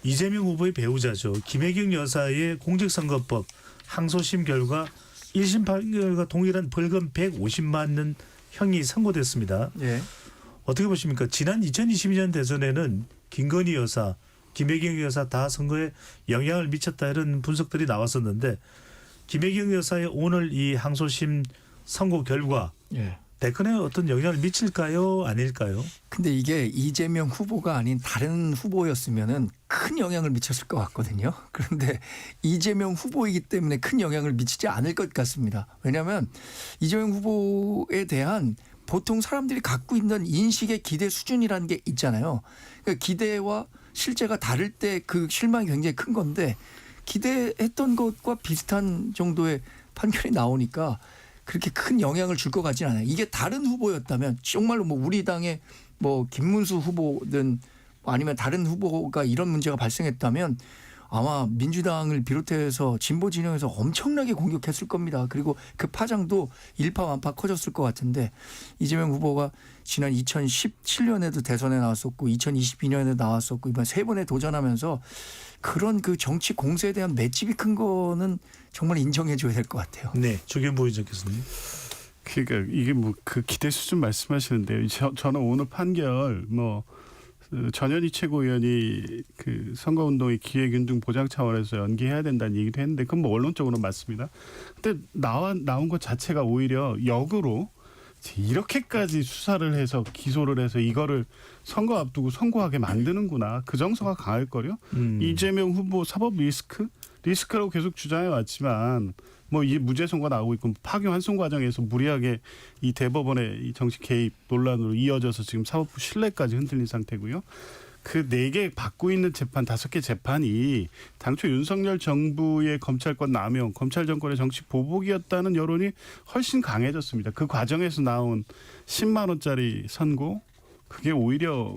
이재명 후보의 배우자죠. 김혜경 여사의 공직선거법 항소심 결과 1심 판결과 동일한 벌금 150만 원 형이 선고됐습니다. 예. 어떻게 보십니까? 지난 2022년 대선에는 김건희 여사, 김혜경 여사 다 선거에 영향을 미쳤다 이런 분석들이 나왔었는데 김혜경 여사의 오늘 이 항소심 선고 결과 예. 대권에 어떤 영향을 미칠까요? 아닐까요? 근데 이게 이재명 후보가 아닌 다른 후보였으면은 큰 영향을 미쳤을 것 같거든요. 그런데 이재명 후보이기 때문에 큰 영향을 미치지 않을 것 같습니다. 왜냐하면 이재명 후보에 대한 보통 사람들이 갖고 있는 인식의 기대 수준이라는 게 있잖아요. 그러니까 기대와 실제가 다를 때 그 실망이 굉장히 큰 건데 기대했던 것과 비슷한 정도의 판결이 나오니까 그렇게 큰 영향을 줄 것 같지는 않아요. 이게 다른 후보였다면 정말로 뭐 우리 당의 뭐 김문수 후보든 아니면 다른 후보가 이런 문제가 발생했다면 아마 민주당을 비롯해서 진보 진영에서 엄청나게 공격했을 겁니다. 그리고 그 파장도 일파만파 커졌을 것 같은데 이재명 후보가 지난 2017년에도 대선에 나왔었고 2022년에도 나왔었고 이번 세 번에 도전하면서 그런 그 정치 공세에 대한 맷집이 큰 거는 정말 인정해 줘야 될 것 같아요. 네. 주기현 부의장 교수님. 그러니까 이게 뭐 그 기대 수준 말씀하시는데요. 저는 오늘 판결 뭐 전현희 최고위원이 그 선거운동의 기회균등 보장 차원에서 연기해야 된다는 얘기도 했는데 그건 뭐 원론적으로는 맞습니다. 근데 나온 것 자체가 오히려 역으로 이렇게까지 수사를 해서 기소를 해서 이거를 선거 앞두고 선고하게 만드는구나. 그 정서가 강할 거요. 이재명 후보 사법 리스크라고 계속 주장해 왔지만 뭐 이 무죄 선고 나오고 있고 파기 환송 과정에서 무리하게 이 대법원의 이 정치 개입 논란으로 이어져서 지금 사법부 신뢰까지 흔들린 상태고요. 그 4개 받고 있는 재판 5개 재판이 당초 윤석열 정부의 검찰권 남용, 검찰 정권의 정치 보복이었다는 여론이 훨씬 강해졌습니다. 그 과정에서 나온 10만 원짜리 선고 그게 오히려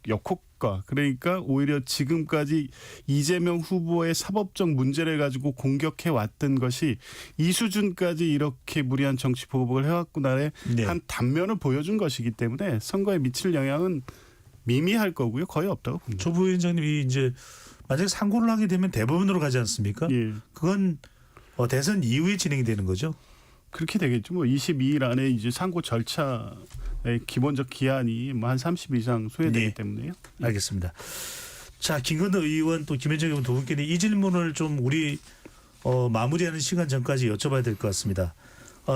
역효과 그러니까 오히려 지금까지 이재명 후보의 사법적 문제를 가지고 공격해 왔던 것이 이 수준까지 이렇게 무리한 정치 보복을 해왔구나의 네. 한 단면을 보여준 것이기 때문에 선거에 미칠 영향은 미미할 거고요. 거의 없다고 봅니다. 조 부위원장님이 이제 만약에 상고를 하게 되면 대법원으로 가지 않습니까? 예. 그건 대선 이후에 진행이 되는 거죠? 그렇게 되겠죠. 뭐 22일 안에 이제 상고 절차의 기본적 기한이 뭐 한 30일 이상 소요되기 네. 때문에요. 알겠습니다. 자, 김건호 의원 또 김현정 의원 두 분께는 이 질문을 좀 우리 마무리하는 시간 전까지 여쭤봐야 될 것 같습니다.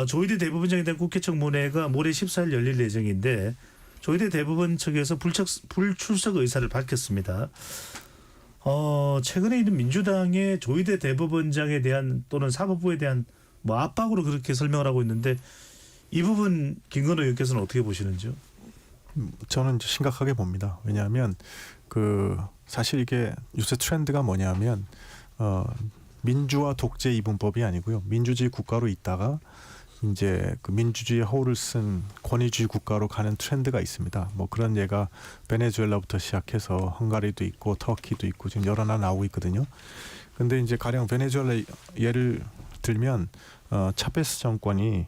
조희대 대법원장에 대한 국회 청문회가 모레 14일 열릴 예정인데 조희대 대법원 측에서 불출석 의사를 밝혔습니다. 최근에 있는 민주당의 조희대 대법원장에 대한 또는 사법부에 대한 뭐 압박으로 그렇게 설명을 하고 있는데 이 부분 김건호 의원께서는 어떻게 보시는지요? 저는 심각하게 봅니다. 왜냐하면 사실 이게 요새 트렌드가 뭐냐면 민주화 독재 이분법이 아니고요. 민주주의 국가로 있다가 이제 그 민주주의 허울을 쓴 권위주의 국가로 가는 트렌드가 있습니다. 뭐 그런 예가 베네수엘라부터 시작해서 헝가리도 있고 터키도 있고 지금 여러 나라 나오고 있거든요. 근데 이제 가령 베네수엘라 예를 들면 차베스 정권이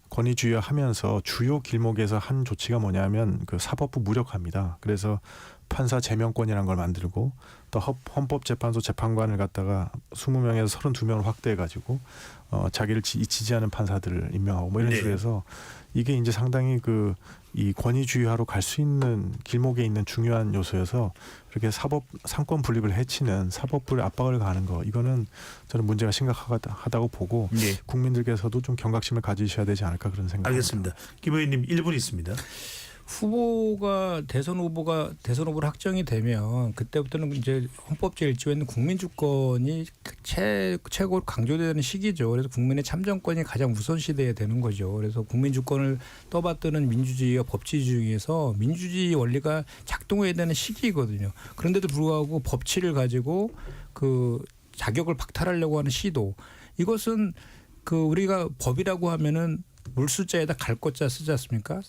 권위주의하면서 주요 길목에서 한 조치가 뭐냐면 그 사법부 무력화입니다. 그래서 판사 제명권이라는 걸 만들고 또 헌법재판소 재판관을 갖다가 20명에서 32명을 확대해가지고 자기를 지지하는 판사들을 임명하고 뭐 이런 식으로 해서 이게 이제 상당히 이 권위주의화로 갈 수 있는 길목에 있는 중요한 요소여서 이렇게 상권 분립을 해치는 사법부의 압박을 가하는 거 이거는 저는 문제가 심각하다고 보고 국민들께서도 좀 경각심을 가지셔야 되지 않을까 그런 생각입니다. 알겠습니다. 김 의원님 1분 있습니다. 대선 후보로 확정이 되면 그때부터는 이제 헌법 제1조에 있는 국민 주권이 최고로 강조되는 시기죠. 그래서 국민의 참정권이 가장 우선시돼야 되는 거죠. 그래서 국민 주권을 떠받드는 민주주의와 법치주의에서 민주주의 원리가 작동해야 되는 시기이거든요. 그런데도 불구하고 법치를 가지고 그 자격을 박탈하려고 하는 시도, 이것은 우리가 법이라고 하면은 물수자에다 갈 것자 쓰지 않습니까?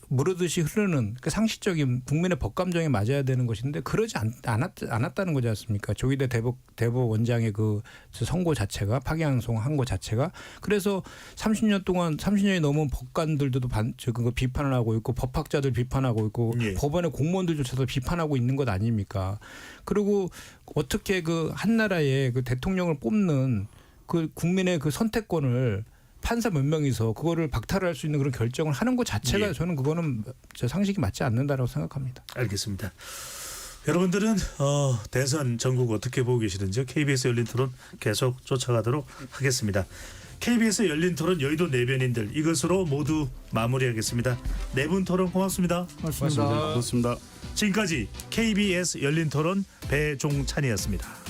무르듯이 흐르는 상식적인 국민의 법감정에 맞아야 되는 것인데 그러지 않았다는 거지 않습니까? 조희대 대법원장의 그 선고 자체가 파기환송한 거 자체가. 그래서 30년이 넘은 법관들도 비판을 하고 있고 법학자들 비판하고 있고 법원의 공무원들조차도 비판하고 있는 것 아닙니까? 그리고 어떻게 한 나라의 대통령을 뽑는 국민의 선택권을 판사 몇 명이서 그거를 박탈할 수 있는 그런 결정을 하는 것 자체가 저는 그거는 상식이 맞지 않는다라고 생각합니다. 알겠습니다. 여러분들은 대선 전국 어떻게 보고 계시는지요? KBS 열린 토론 계속 쫓아가도록 하겠습니다. KBS 열린 토론 여의도 내변인들 이것으로 모두 마무리하겠습니다. 네 분 토론 고맙습니다. 고맙습니다. 지금까지 KBS 열린 토론 배종찬이었습니다.